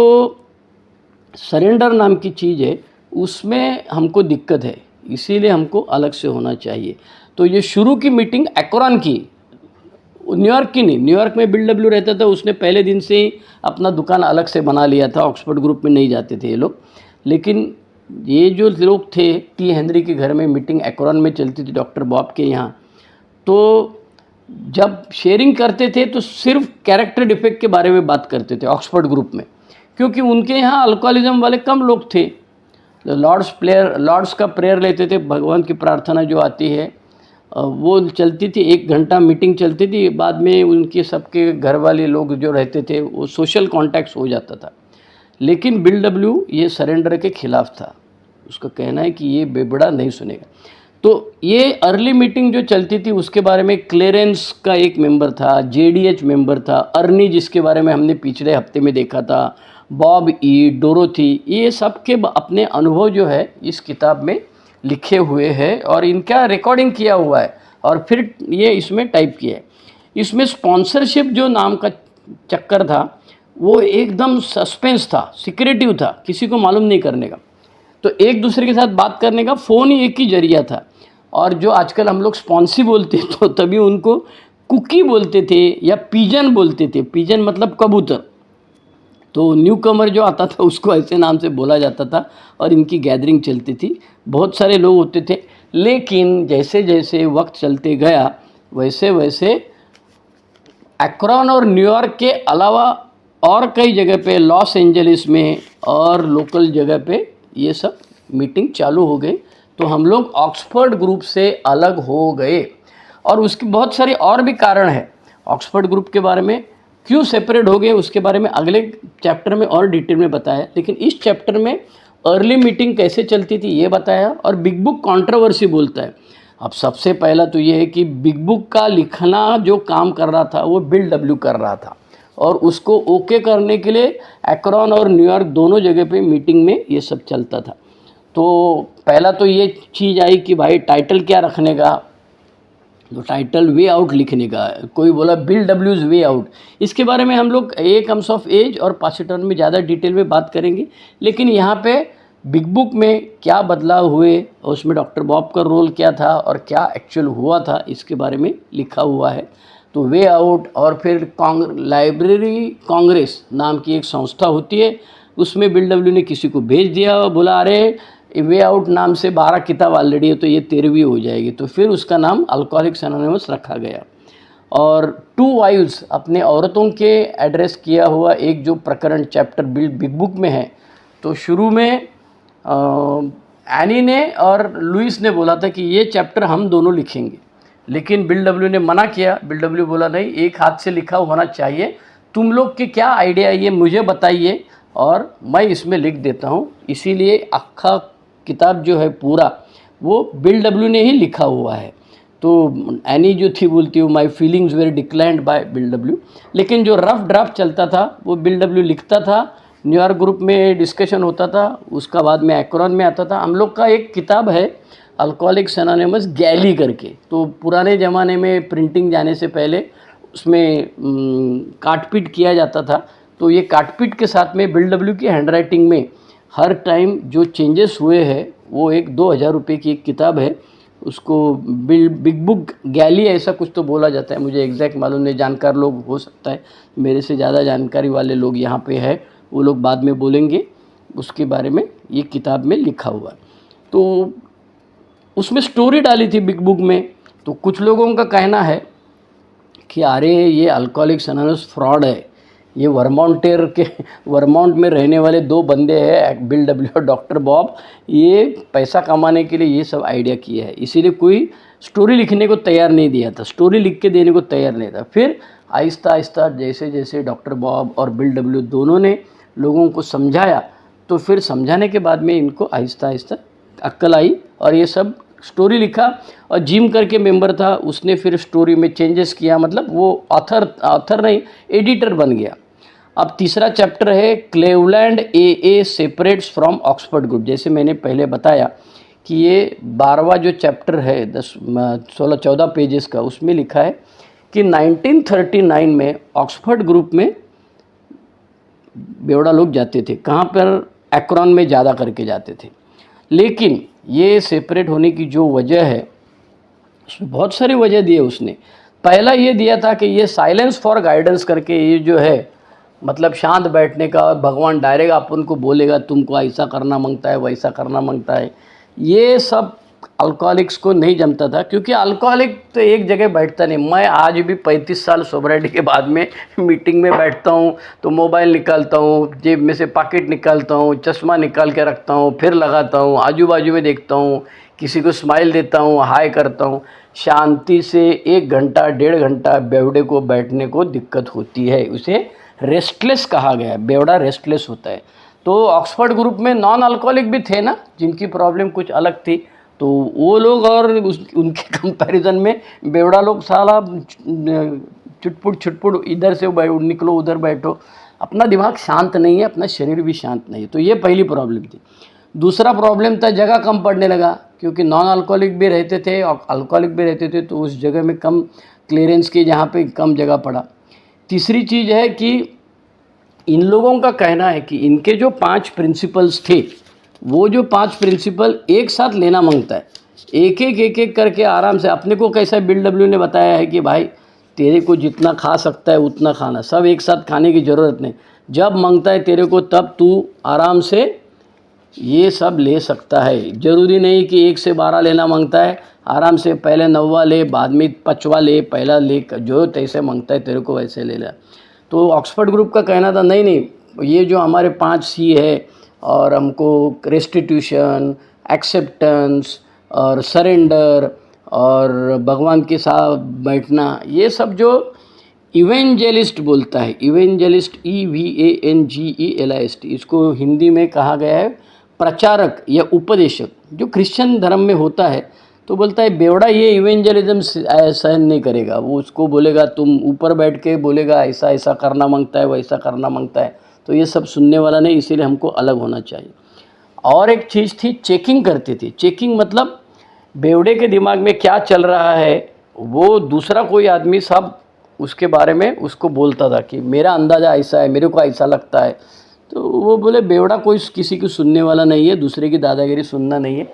सरेंडर नाम की चीज़ है उसमें हमको दिक्कत है, इसीलिए हमको अलग से होना चाहिए। तो ये शुरू की मीटिंग एक्रोन की, न्यूयॉर्क की नहीं, न्यूयॉर्क में बिल डब्ल्यू रहता था, उसने पहले दिन से ही अपना दुकान अलग से बना लिया था, ऑक्सफोर्ड ग्रुप में नहीं जाते थे ये लोग। लेकिन ये जो लोग थे टी हेनरी के घर में मीटिंग एक्रोन में चलती थी डॉक्टर बॉब के यहाँ, तो जब शेयरिंग करते थे तो सिर्फ कैरेक्टर डिफेक्ट के बारे में बात करते थे ऑक्सफोर्ड ग्रुप में, क्योंकि उनके यहाँ अल्कोहलिज्म वाले कम लोग थे। लॉर्ड्स का प्रेयर लेते थे, भगवान की प्रार्थना जो आती है वो चलती थी, 1 घंटा मीटिंग चलती थी, बाद में उनके सबके घर वाले लोग जो रहते थे वो सोशल कॉन्टैक्ट्स हो जाता था। लेकिन बिल डब्ल्यू ये सरेंडर के खिलाफ था, उसका कहना है कि ये बेबड़ा नहीं सुनेगा। तो ये अर्ली मीटिंग जो चलती थी उसके बारे में क्लेरेंस का एक मेंबर था, जेडीएच मेंबर था, अर्नी जिसके बारे में हमने पिछले हफ्ते में देखा था, बॉब ई, डोरोथी, ये सब के अपने अनुभव जो है इस किताब में लिखे हुए हैं और इनका रिकॉर्डिंग किया हुआ है और फिर ये इसमें टाइप किया है। इसमें स्पॉन्सरशिप जो नाम का चक्कर था वो एकदम सस्पेंस था, सिक्रेटिव था, किसी को मालूम नहीं करने का। तो एक दूसरे के साथ बात करने का फ़ोन ही एक ही जरिया था। और जो आजकल हम लोग स्पॉन्सी बोलते तो तभी उनको कुकी बोलते थे या पिजन बोलते थे, पिजन मतलब कबूतर। तो न्यू कमर जो आता था उसको ऐसे नाम से बोला जाता था और इनकी गैदरिंग चलती थी, बहुत सारे लोग होते थे। लेकिन जैसे जैसे वक्त चलते गया वैसे वैसे एक्रोन और न्यूयॉर्क के अलावा और कई जगह पे, लॉस एंजलिस में और लोकल जगह पे ये सब मीटिंग चालू हो गई। तो हम लोग ऑक्सफोर्ड ग्रुप से अलग हो गए और उसके बहुत सारे और भी कारण है। ऑक्सफोर्ड ग्रुप के बारे में क्यों सेपरेट हो गए उसके बारे में अगले चैप्टर में और डिटेल में बताया, लेकिन इस चैप्टर में अर्ली मीटिंग कैसे चलती थी ये बताया और बिग बुक कंट्रोवर्सी बोलता है। अब सबसे पहला तो ये है कि बिग बुक का लिखना जो काम कर रहा था वो बिल डब्ल्यू कर रहा था और उसको ओके करने के लिए एक्रोन और न्यूयॉर्क दोनों जगह पे मीटिंग में ये सब चलता था। तो पहला तो ये चीज़ आई कि भाई टाइटल क्या रखने का, तो टाइटल वे आउट लिखने का। कोई बोला बिल डब्ल्यूज वे आउट, इसके बारे में हम लोग ए कम्स ऑफ एज और पासिटर्न में ज़्यादा डिटेल में बात करेंगे। लेकिन यहाँ पे बिग बुक में क्या बदलाव हुए, उसमें डॉक्टर बॉब का रोल क्या था और क्या एक्चुअल हुआ था इसके बारे में लिखा हुआ है। तो वे आउट और फिर लाइब्रेरी कांग्रेस नाम की एक संस्था होती है, उसमें बिल डब्ल्यू ने किसी को भेज दिया, बोला अरे वे आउट नाम से 12 किताब ऑलरेडी है तो ये 13वीं हो जाएगी, तो फिर उसका नाम अल्कोहलिक्स एनोनिमस रखा गया। और 2 वाइव्स अपने औरतों के एड्रेस किया हुआ एक जो प्रकरण चैप्टर बिग बुक में है, तो शुरू में एनी ने और लुइस ने बोला था कि ये चैप्टर हम दोनों लिखेंगे, लेकिन बिल डब्ल्यू ने मना किया। बिल डब्ल्यू बोला नहीं, एक हाथ से लिखा होना चाहिए, तुम लोग के क्या आइडिया है ये मुझे बताइए और मैं इसमें लिख देता हूँ। इसीलिए अक्खा किताब जो है पूरा वो बिल डब्ल्यू ने ही लिखा हुआ है। तो एनी जो थी बोलती हूँ my feelings were declined by Bill W, लेकिन जो रफ ड्राफ्ट चलता था वो बिल डब्ल्यू लिखता था, न्यूयॉर्क ग्रुप में डिस्कशन होता था, उसका बाद में एक्रोन में आता था। हम लोग का एक किताब है अल्कोहलिक्स एनोनिमस गैली करके, तो पुराने ज़माने में प्रिंटिंग जाने से पहले उसमें काटपीट किया जाता था। तो ये काटपीट के साथ में बिल डब्ल्यू की हैंडराइटिंग में हर टाइम जो चेंजेस हुए हैं वो एक 2000 रुपये की एक किताब है, उसको बिग बुक गैली ऐसा कुछ तो बोला जाता है, मुझे एग्जैक्ट मालूम नहीं, जानकार लोग हो सकता है, मेरे से ज़्यादा जानकारी वाले लोग यहाँ पे है, वो लोग बाद में बोलेंगे उसके बारे में। ये किताब में लिखा हुआ है। तो उसमें स्टोरी डाली थी बिग बुक में तो कुछ लोगों का कहना है कि अरे ये अल्कोहलिक्स अनोनिमस फ्रॉड है, ये वर्मोंट में रहने वाले दो बंदे हैं, बिल डब्ल्यू और डॉक्टर बॉब, ये पैसा कमाने के लिए ये सब आइडिया किया है, इसीलिए कोई स्टोरी लिखने को तैयार नहीं दिया था, स्टोरी लिख के देने को तैयार नहीं था। फिर आहिस्ता आहिस्ता जैसे जैसे डॉक्टर बॉब और बिल डब्ल्यू दोनों ने लोगों को समझाया, तो फिर समझाने के बाद में इनको आहिस्ता आहिस्ता अक्ल आई और ये सब स्टोरी लिखा। और जिम करके मेंबर था, उसने फिर स्टोरी में चेंजेस किया, मतलब वो ऑथर नहीं, एडिटर बन गया। अब तीसरा चैप्टर है Cleveland A separates from Oxford group. जैसे मैंने पहले बताया कि ये 12वां जो चैप्टर है 16-14 पेजेस का, उसमें लिखा है कि 1939 में ऑक्सफोर्ड ग्रुप में बेवड़ा लोग जाते थे। कहाँ पर? एक्रोन में ज़्यादा करके जाते थे। लेकिन ये सेपरेट होने की जो वजह है, उसमें बहुत सारी वजह दी है उसने। पहला ये दिया था कि ये साइलेंस फॉर गाइडेंस करके, ये जो है मतलब शांत बैठने का, भगवान डायरेक्ट अपन को बोलेगा तुमको ऐसा करना मांगता है, वैसा करना मांगता है, ये सब अल्कोहलिक्स को नहीं जमता था। क्योंकि अल्कोहलिक तो एक जगह बैठता नहीं। मैं आज भी 35 साल सोबरिटी के बाद में मीटिंग में बैठता हूँ तो मोबाइल निकालता हूँ, जेब में से पॉकेट निकालता हूँ, चश्मा निकाल के रखता हूँ, फिर लगाता हूँ, आजू बाजू में देखता हूँ, किसी को स्माइल देता हूँ, हाय करता हूँ। शांति से 1 घंटा 1.5 घंटा बेवड़े को बैठने को दिक्कत होती है, उसे रेस्टलेस कहा गया है। बेवड़ा रेस्टलेस होता है। तो ऑक्सफोर्ड ग्रुप में नॉन अल्कोहलिक भी थे ना, जिनकी प्रॉब्लम कुछ अलग थी, तो वो लोग और उनके कंपैरिजन में बेवड़ा लोग साला छुटपुट इधर से निकलो उधर बैठो, अपना दिमाग शांत नहीं है, अपना शरीर भी शांत नहीं है। तो ये पहली प्रॉब्लम थी। दूसरा प्रॉब्लम था जगह कम पड़ने लगा, क्योंकि नॉन अल्कोहलिक भी रहते थे और अल्कोहलिक भी रहते थे, तो उस जगह में कम क्लियरेंस की, जहाँ पे कम जगह पड़ा। तीसरी चीज़ है कि इन लोगों का कहना है कि इनके जो 5 प्रिंसिपल्स थे, वो जो 5 प्रिंसिपल एक साथ लेना मांगता है, एक एक करके आराम से। अपने को कैसा बिल डब्ल्यू ने बताया है कि भाई तेरे को जितना खा सकता है उतना खाना, सब एक साथ खाने की ज़रूरत नहीं, जब मांगता है तेरे को तब तू आराम से ये सब ले सकता है। ज़रूरी नहीं कि 1 से 12 लेना मांगता है, आराम से पहले 9वां ले, बाद में 5वां ले, पहला ले, जो तैसे मांगता है तेरे को वैसे ले ले। तो ऑक्सफोर्ड ग्रुप का कहना था नहीं नहीं, ये जो हमारे 5 सी है, और हमको रेस्टिट्यूशन, एक्सेप्टेंस और सरेंडर और भगवान के साथ बैठना, ये सब जो इवेंजेलिस्ट बोलता है, इवेंजेलिस्ट EVANGELIST, इसको हिंदी में कहा गया है प्रचारक या उपदेशक, जो क्रिश्चियन धर्म में होता है। तो बोलता है बेवड़ा ये इवेंजलिज्म सहन नहीं करेगा, वो उसको बोलेगा तुम ऊपर बैठ के बोलेगा ऐसा ऐसा करना मांगता है, वैसा करना मांगता है, तो ये सब सुनने वाला नहीं, इसीलिए हमको अलग होना चाहिए। और एक चीज़ थी, चेकिंग करती थी। चेकिंग मतलब बेवड़े के दिमाग में क्या चल रहा है, वो दूसरा कोई आदमी सब उसके बारे में उसको बोलता था कि मेरा अंदाज़ा ऐसा है, मेरे को ऐसा लगता है। तो वो बोले बेवड़ा कोई किसी को सुनने वाला नहीं है, दूसरे की दादागिरी सुनना नहीं है।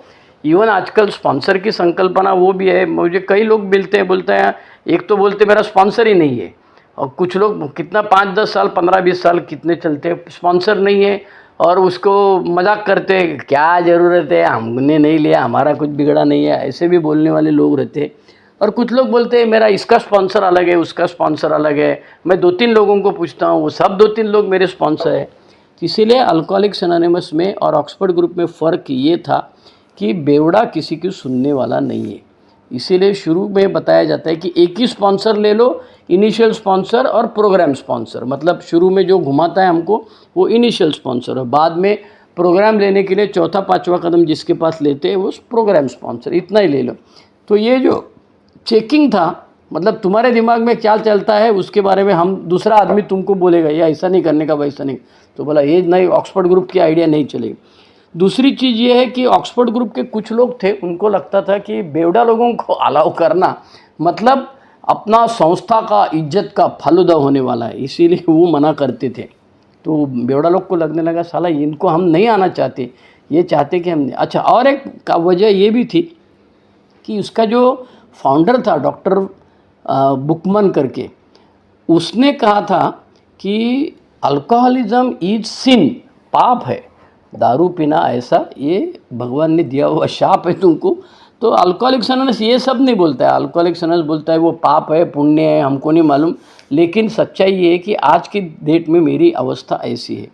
इवन आजकल स्पॉन्सर की संकल्पना वो भी है। मुझे कई लोग बोलते हैं, एक तो बोलते मेरा स्पॉन्सर ही नहीं है, और कुछ लोग कितना 5-10 साल 15-20 साल कितने चलते हैं, स्पॉन्सर नहीं है, और उसको मजाक करते हैं, क्या ज़रूरत है, हमने नहीं लिया, हमारा कुछ बिगड़ा नहीं है, ऐसे भी बोलने वाले लोग रहते हैं। और कुछ लोग बोलते हैं मेरा इसका स्पॉन्सर अलग है, उसका स्पॉन्सर अलग है, मैं 2-3 लोगों को पूछता हूँ, वो सब 2-3 लोग मेरे स्पॉन्सर है। इसीलिए अल्कोहलिक्स एनोनिमस में और ऑक्सफोर्ड ग्रुप में फ़र्क ये था कि बेवड़ा किसी की सुनने वाला नहीं है। इसीलिए शुरू में बताया जाता है कि एक ही स्पॉन्सर ले लो, इनिशियल स्पॉन्सर और प्रोग्राम स्पॉन्सर। मतलब शुरू में जो घुमाता है हमको वो इनिशियल स्पॉन्सर, और बाद में प्रोग्राम लेने के लिए 4था-5वां कदम जिसके पास लेते हैं वो प्रोग्राम स्पॉन्सर, इतना ही ले लो। तो ये जो चेकिंग था, मतलब तुम्हारे दिमाग में क्या चलता है उसके बारे में हम, दूसरा आदमी तुमको बोलेगा ये ऐसा नहीं करने का, वैसा नहीं, तो बोला ये नहीं, ऑक्सफोर्ड ग्रुप की आइडिया नहीं चलेगी। दूसरी चीज़ ये है कि ऑक्सफोर्ड ग्रुप के कुछ लोग थे, उनको लगता था कि बेवड़ा लोगों को अलाउ करना मतलब अपना संस्था का इज्जत का फालूदा होने वाला है, इसीलिए वो मना करते थे। तो बेवड़ा लोग को लगने लगा साला इनको हम नहीं आना चाहते, ये चाहते कि हम। अच्छा, और एक का वजह ये भी थी कि उसका जो फाउंडर था डॉक्टर बुकमन करके, उसने कहा था कि अल्कोहलिज्म इज सिन, पाप है दारू पीना, ऐसा ये भगवान ने दिया हुआ शाप है तुमको, तो अल्कोहलिक्स अनोनिमस ये सब नहीं बोलता है। अल्कोहलिक्स अनोनिमस बोलता है वो पाप है, पुण्य है, हमको नहीं मालूम। लेकिन सच्चाई ये है कि आज की डेट में मेरी अवस्था ऐसी है।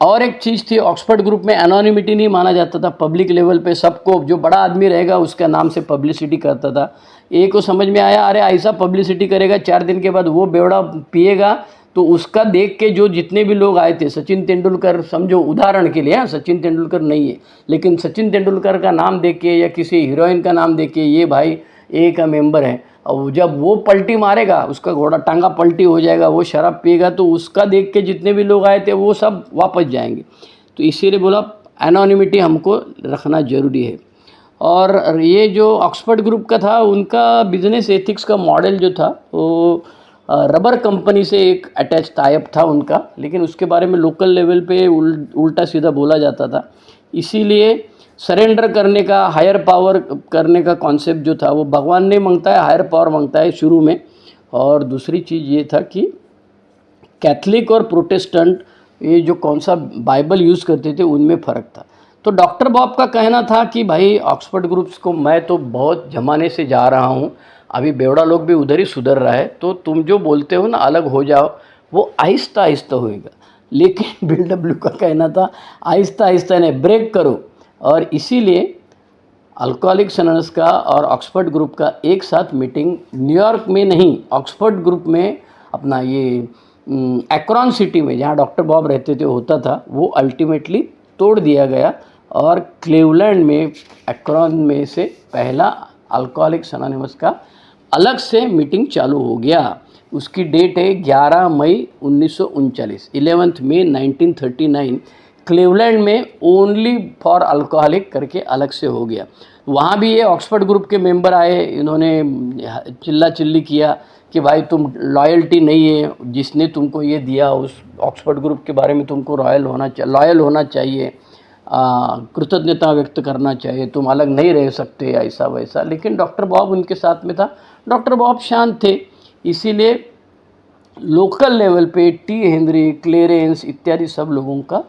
और एक चीज़ थी, ऑक्सफोर्ड ग्रुप में एनोनिमिटी नहीं माना जाता था। पब्लिक लेवल पे सबको, जो बड़ा आदमी रहेगा उसका नाम से पब्लिसिटी करता था। एक को समझ में आया, अरे ऐसा पब्लिसिटी करेगा, 4 दिन के बाद वो बेवड़ा पिएगा, तो उसका देख के जो जितने भी लोग आए थे, सचिन तेंदुलकर समझो उदाहरण के लिए, हाँ सचिन तेंदुलकर नहीं है, लेकिन सचिन तेंदुलकर का नाम देख के या किसी हीरोइन का नाम देख के ये भाई ए का मेंबर है, और जब वो पलटी मारेगा, उसका घोड़ा टांगा पलटी हो जाएगा, वो शराब पिएगा, तो उसका देख के जितने भी लोग आए थे वो सब वापस जाएंगे। तो इसीलिए बोला एनोनिमिटी हमको रखना ज़रूरी है। और ये जो ऑक्सफोर्ड ग्रुप का था, उनका बिजनेस एथिक्स का मॉडल जो था वो रबर कंपनी से एक अटैच टाइप था उनका, लेकिन उसके बारे में लोकल लेवल पे उल्टा सीधा बोला जाता था। इसीलिए सरेंडर करने का, हायर पावर करने का कॉन्सेप्ट जो था वो भगवान नहीं मांगता है, हायर पावर मांगता है शुरू में। और दूसरी चीज़ ये था कि कैथलिक और प्रोटेस्टेंट ये जो कौन सा बाइबल यूज़ करते थे उनमें फ़र्क था। तो डॉक्टर बॉब का कहना था कि भाई ऑक्सफोर्ड ग्रुप्स को मैं तो बहुत ज़माने से जा रहा हूँ, अभी बेवड़ा लोग भी उधर ही सुधर रहा है, तो तुम जो बोलते हो ना अलग हो जाओ, वो आहिस्ता आहिस्ता होएगा। लेकिन बिल डब्ल्यू का कहना था आहिस्ता आहिस्ता नहीं, ब्रेक करो। और इसीलिए अल्कोहलिक्स अनोनिमस का और ऑक्सफोर्ड ग्रुप का एक साथ मीटिंग न्यूयॉर्क में नहीं, ऑक्सफोर्ड ग्रुप में अपना ये एक्रॉन सिटी में जहाँ डॉक्टर बॉब रहते थे होता था, वो अल्टीमेटली तोड़ दिया गया। और क्लीवलैंड में एक्रॉन में से पहला अल्कोहलिक्स अनोनिमस का अलग से मीटिंग चालू हो गया। उसकी डेट है 11 मई 1939, 11 मई 1939। क्लीवलैंड में ओनली फॉर अल्कोहलिक करके अलग से हो गया। वहाँ भी ये ऑक्सफोर्ड ग्रुप के मेंबर आए, इन्होंने चिल्ला चिल्ली किया कि भाई तुम लॉयल्टी नहीं है, जिसने तुमको ये दिया उस ऑक्सफोर्ड ग्रुप के बारे में तुमको लॉयल होना चाहिए, कृतज्ञता व्यक्त करना चाहिए, तुम अलग नहीं रह सकते, ऐसा वैसा। लेकिन डॉक्टर बॉब उनके साथ में था। डॉक्टर बॉब शांत थे, इसीलिए लोकल लेवल पे टी हेनरी, क्लेरेंस इत्यादि सब लोगों का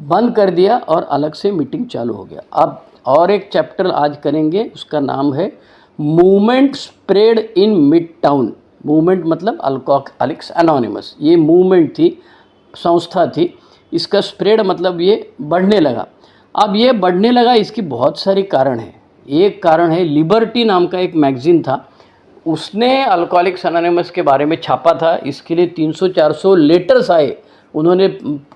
बंद कर दिया और अलग से मीटिंग चालू हो गया। अब और एक चैप्टर आज करेंगे, उसका नाम है movement spread in mid town. Movement मतलब अल्कोहलिक्स अनोनिमस, ये मूवमेंट थी, संस्था थी। इसका स्प्रेड मतलब ये बढ़ने लगा। अब ये बढ़ने लगा, इसकी बहुत सारी कारण है। एक कारण है, लिबर्टी नाम का एक मैगज़ीन था, उसने अल्कोहलिक्स अनोनिमस के बारे में छापा था। इसके लिए 300-400 लेटर्स आए, उन्होंने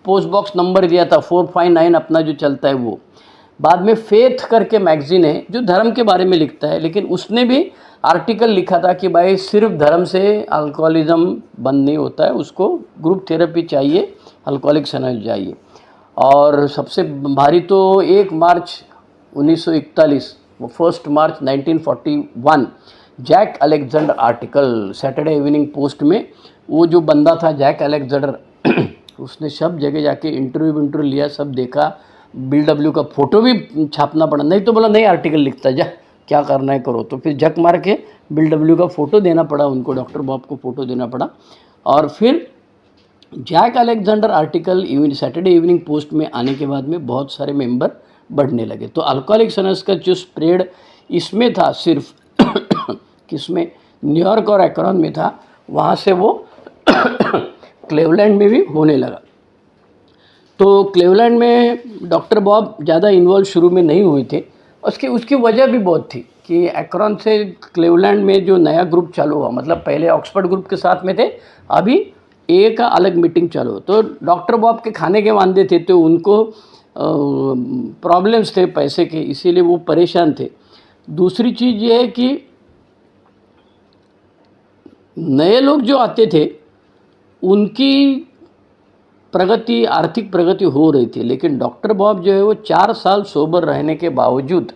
पोस्ट बॉक्स नंबर दिया था 459 अपना जो चलता है वो। बाद में फेथ करके मैगज़ीन है जो धर्म के बारे में लिखता है, लेकिन उसने भी आर्टिकल लिखा था कि भाई सिर्फ धर्म से अल्कोहलिज्म बंद नहीं होता है, उसको ग्रुप थेरेपी चाहिए, अल्कोहलिक्स अनोनिमस चाहिए। और सबसे भारी तो 1 मार्च 1941, वो 1 March 1941 Jack Alexander article Saturday Evening Post में, वो जो बंदा था जैक अलेक्जेंडर उसने सब जगह जाके इंटरव्यू लिया, सब देखा। बिल डब्ल्यू का फ़ोटो भी छापना पड़ा, नहीं तो बोला नहीं आर्टिकल लिखता जा, क्या करना है करो। तो फिर झक मार के बिल डब्ल्यू का फ़ोटो देना पड़ा उनको, डॉक्टर बॉब को फ़ोटो देना पड़ा। और फिर Jack Alexander article Saturday Evening Post में आने के बाद में बहुत सारे मेंबर बढ़ने लगे। तो अल्कोहलिक्स अनोनिमस का जो स्प्रेड इसमें था सिर्फ किसमें, न्यूयॉर्क और एक्रॉन में था, वहाँ से वो क्लीवलैंड में भी होने लगा। तो क्लीवलैंड में डॉक्टर बॉब ज़्यादा इन्वॉल्व शुरू में नहीं हुए थे। उसकी वजह भी बहुत थी कि एक्रॉन से क्लीवलैंड में जो नया ग्रुप चालू हुआ, मतलब पहले ऑक्सफोर्ड ग्रुप के साथ में थे, अभी ए का अलग मीटिंग चालू हो। तो डॉक्टर बॉब के खाने के वांदे थे, तो उनको प्रॉब्लम्स थे पैसे के, इसीलिए वो परेशान थे। दूसरी चीज़ ये है कि नए लोग जो आते थे उनकी प्रगति, आर्थिक प्रगति हो रही थी, लेकिन डॉक्टर बॉब जो है वो 4 साल सोबर रहने के बावजूद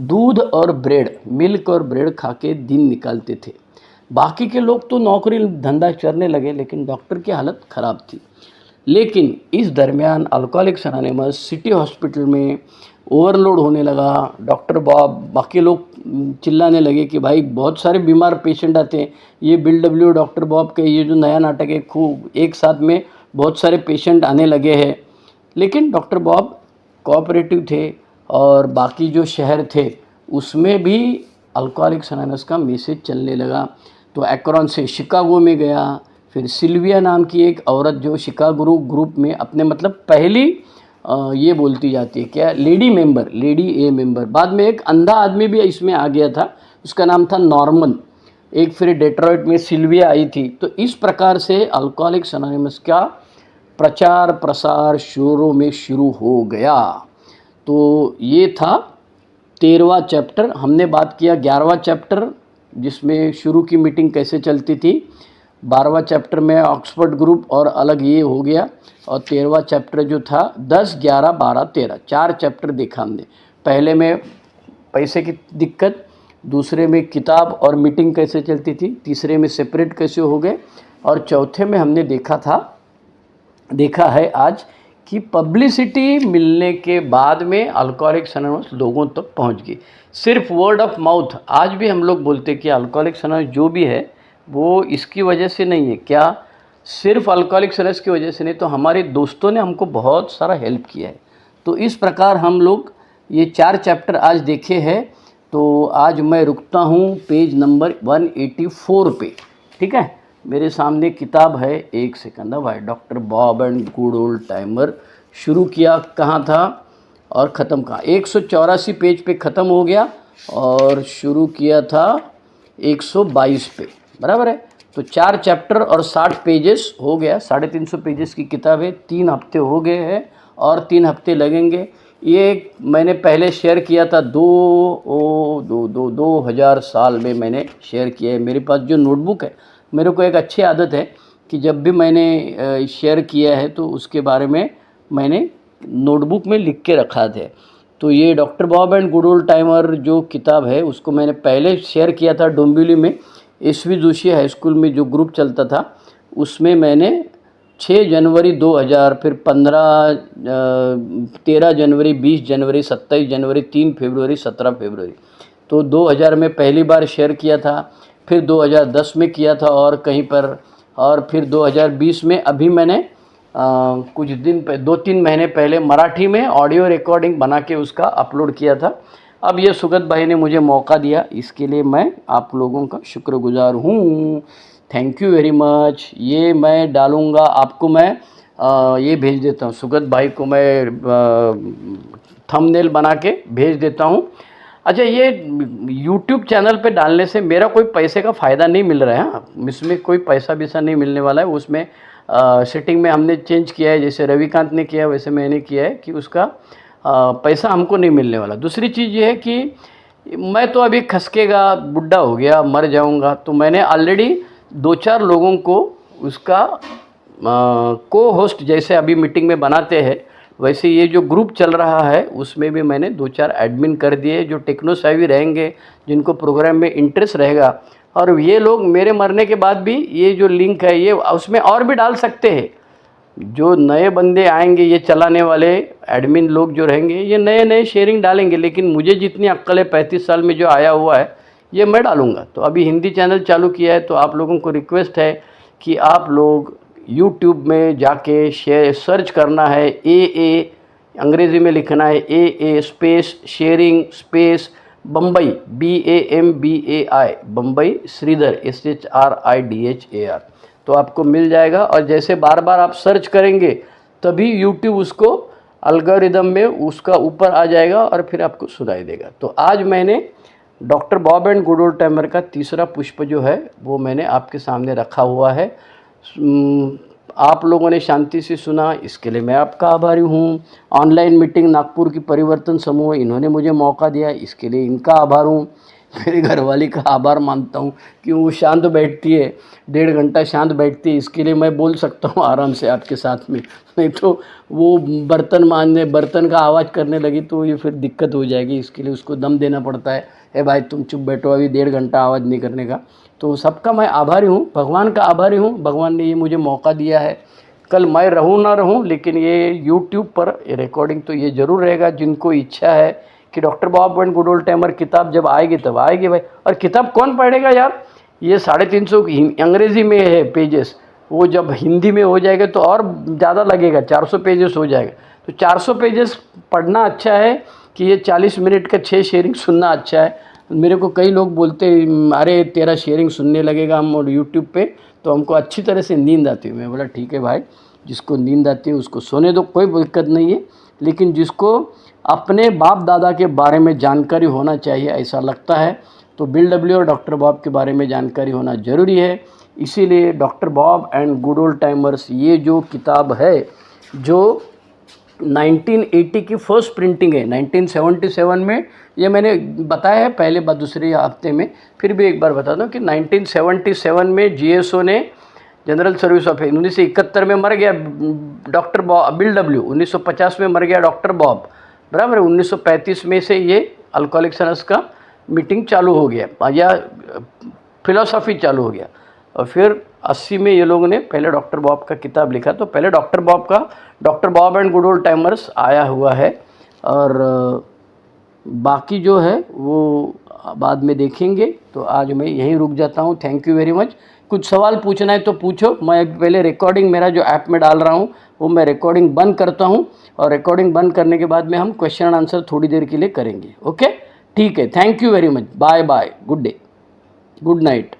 दूध और ब्रेड, मिल्क और ब्रेड खा के दिन निकालते थे। बाकी के लोग तो नौकरी धंधा करने लगे, लेकिन डॉक्टर की हालत ख़राब थी। लेकिन इस दरमियान अल्कोहलिक्स अनोनिमस सिटी हॉस्पिटल में ओवरलोड होने लगा। डॉक्टर बॉब, बाकी लोग चिल्लाने लगे कि भाई बहुत सारे बीमार पेशेंट आते हैं, ये बिल डब्ल्यू डॉक्टर बॉब के ये जो नया नाटक है, खूब एक साथ में बहुत सारे पेशेंट आने लगे हैं। लेकिन डॉक्टर बॉब कोऑपरेटिव थे, और बाकी जो शहर थे उसमें भी अल्कोहलिक्स अनोनिमस का मैसेज चलने लगा। तो एक्रोन से शिकागो में गया, फिर सिल्विया नाम की एक औरत जो शिकागो ग्रुप में अपने मतलब पहली ये बोलती जाती है क्या, लेडी ए मेंबर। बाद में एक अंधा आदमी भी इसमें आ गया था, उसका नाम था नॉर्मन। एक फिर डेट्रॉइट में सिल्विया आई थी। तो इस प्रकार से अल्कोहलिक्स अनोनिमस का प्रचार प्रसार शोरों में शुरू हो गया। तो ये था 13वां चैप्टर। हमने बात किया 11वां चैप्टर जिसमें शुरू की मीटिंग कैसे चलती थी। 12वां चैप्टर में ऑक्सफोर्ड ग्रुप और अलग ये हो गया। और 13वां चैप्टर जो था 10, 11, 12, 13 4 चैप्टर देखा हमने। पहले में पैसे की दिक्कत, दूसरे में किताब और मीटिंग कैसे चलती थी, तीसरे में सेपरेट कैसे हो गए, और चौथे में हमने देखा है आज कि पब्लिसिटी मिलने के बाद में अल्कोहलिक्स अनोनिमस लोगों तक पहुंच गई। सिर्फ वर्ड ऑफ माउथ, आज भी हम लोग बोलते हैं कि अल्कोहलिक्स अनोनिमस जो भी है वो इसकी वजह से नहीं है। क्या सिर्फ अल्कोहलिक्स अनोनिमस की वजह से नहीं, तो हमारे दोस्तों ने हमको बहुत सारा हेल्प किया है। तो इस प्रकार हम लोग ये 4 चैप्टर आज देखे हैं। तो आज मैं रुकता हूँ पेज नंबर 184 पे। ठीक है, मेरे सामने किताब है, एक सेकंड भाई, doctor Bob and good old timer. शुरू किया कहाँ था और ख़त्म कहाँ, 184 पेज पे ख़त्म हो गया और शुरू किया था 122 पे, बराबर है। तो 4 चैप्टर और 60 पेजेस हो गया, 350 पेजेस की किताब है। 3 हफ्ते हो गए हैं और 3 हफ्ते लगेंगे। ये मैंने पहले शेयर किया था 2000 साल में मैंने शेयर किया है। मेरे पास जो नोटबुक है, मेरे को एक अच्छी आदत है कि जब भी मैंने शेयर किया है तो उसके बारे में मैंने नोटबुक में लिख के रखा था। तो ये doctor Bob and good old timer जो किताब है उसको मैंने पहले शेयर किया था डोंबिवली में, एसवी जोशी हाई स्कूल में जो ग्रुप चलता था उसमें मैंने 6 जनवरी 2000, फिर 13 जनवरी, 20 जनवरी, 27 जनवरी, 3 फरवरी, 17 फरवरी, तो 2000 में पहली बार शेयर किया था। फिर 2010 में किया था और कहीं पर, और फिर 2020 में अभी मैंने कुछ दिन 2-3 महीने पहले मराठी में ऑडियो रिकॉर्डिंग बना के उसका अपलोड किया था। अब ये सुगत भाई ने मुझे मौका दिया, इसके लिए मैं आप लोगों का शुक्रगुजार हूँ। Thank you very much. ये मैं डालूँगा आपको, मैं ये भेज देता हूँ सुगत भाई को, मैं थंबनेल बना के भेज देता हूँ। अच्छा, ये यूट्यूब चैनल पे डालने से मेरा कोई पैसे का फ़ायदा नहीं मिल रहा है, इसमें कोई पैसा वैसा नहीं मिलने वाला है। उसमें सेटिंग में हमने चेंज किया है, जैसे रविकांत ने किया वैसे मैंने किया है कि उसका पैसा हमको नहीं मिलने वाला। दूसरी चीज़ ये है कि मैं तो अभी खसकेगा, बुढ़ा हो गया, मर जाऊंगा, तो मैंने ऑलरेडी 2-4 लोगों को उसका को होस्ट, जैसे अभी मीटिंग में बनाते हैं वैसे ये जो ग्रुप चल रहा है उसमें भी मैंने 2-4 एडमिन कर दिए जो टेक्नो सेवी रहेंगे, जिनको प्रोग्राम में इंटरेस्ट रहेगा। और ये लोग मेरे मरने के बाद भी ये जो लिंक है ये उसमें और भी डाल सकते हैं। जो नए बंदे आएंगे, ये चलाने वाले एडमिन लोग जो रहेंगे, ये नए शेयरिंग डालेंगे, लेकिन मुझे जितनी अक्ल है 35 साल में जो आया हुआ है ये मैं डालूँगा। तो अभी हिंदी चैनल चालू किया है, तो आप लोगों को रिक्वेस्ट है कि आप लोग यूट्यूब में जाके सर्च करना है, ए अंग्रेज़ी में लिखना है, a space sharing space Bambai, BAMBAI, Bambai Shridhar, SHRIDHAR, तो आपको मिल जाएगा। और जैसे बार बार आप सर्च करेंगे तभी यूट्यूब उसको एल्गोरिदम में उसका ऊपर आ जाएगा और फिर आपको सुनाई देगा। तो आज मैंने doctor Bob and good old timer का तीसरा पुष्प जो है वो मैंने आपके सामने रखा हुआ है। आप लोगों ने शांति से सुना, इसके लिए मैं आपका आभारी हूँ। ऑनलाइन मीटिंग नागपुर की परिवर्तन समूह, इन्होंने मुझे मौका दिया, इसके लिए इनका आभार हूँ। मेरी घरवाली का आभार मानता हूँ कि वो शांत बैठती है, 1.5 घंटा शांत बैठती है, इसके लिए मैं बोल सकता हूँ आराम से आपके साथ में। नहीं तो वो बर्तन का आवाज़ करने लगी तो ये फिर दिक्कत हो जाएगी, इसके लिए उसको दम देना पड़ता है, ए भाई तुम चुप बैठो, अभी 1.5 घंटा आवाज़ नहीं करने का। तो सबका मैं आभारी हूँ, भगवान का आभारी हूँ, भगवान ने ये मुझे मौका दिया है। कल मैं रहूँ ना रहूँ, लेकिन ये यूट्यूब पर रिकॉर्डिंग तो ये ज़रूर रहेगा। जिनको इच्छा है कि doctor Bob and good old timer किताब जब आएगी तब आएगी भाई। और किताब कौन पढ़ेगा यार, ये 350 अंग्रेज़ी में है पेजेस, वो जब हिंदी में हो जाएगा तो और ज़्यादा लगेगा, 400 पेजेस हो जाएगा। तो 400 पेजेस पढ़ना अच्छा है कि ये 40 मिनट का 6 शेयरिंग सुनना अच्छा है। मेरे को कई लोग बोलते अरे तेरा शेयरिंग सुनने लगेगा हम और यूट्यूब पे तो हमको अच्छी तरह से नींद आती है। मैं बोला ठीक है भाई, जिसको नींद आती है उसको सोने दो, कोई दिक्कत नहीं है, लेकिन जिसको अपने बाप दादा के बारे में जानकारी होना चाहिए ऐसा लगता है तो बिल डब्ल्यू और डॉक्टर बॉब के बारे में जानकारी होना ज़रूरी है। इसीलिए doctor Bob and good old timers ये जो किताब है जो 1980 की फर्स्ट प्रिंटिंग है, 1977 में, ये मैंने बताया है पहले दूसरे हफ्ते में, फिर भी एक बार बता दूं कि 1977 में जीएसओ ने जनरल सर्विस ऑफ 1971 में मर गया डॉक्टर बॉब, बिल डब्ल्यू 1950 में मर गया डॉक्टर बॉब, बराबर है। 1935 में से ये अल्कोहलिक्स एनोनिमस का मीटिंग चालू हो गया या फिलोसॉफी चालू हो गया, और फिर 80 में ये लोगों ने पहले डॉक्टर बॉब का किताब लिखा। तो पहले doctor Bob and good old timers आया हुआ है, और बाकी जो है वो बाद में देखेंगे। तो आज मैं यहीं रुक जाता हूँ। Thank you very much. कुछ सवाल पूछना है तो पूछो। मैं पहले रिकॉर्डिंग मेरा जो ऐप में डाल रहा हूँ वो मैं रिकॉर्डिंग बंद करता हूँ, और रिकॉर्डिंग बंद करने के बाद में हम क्वेश्चन एंड आंसर थोड़ी देर के लिए करेंगे। ओके, ठीक है, thank you very much, bye bye, good day, good night.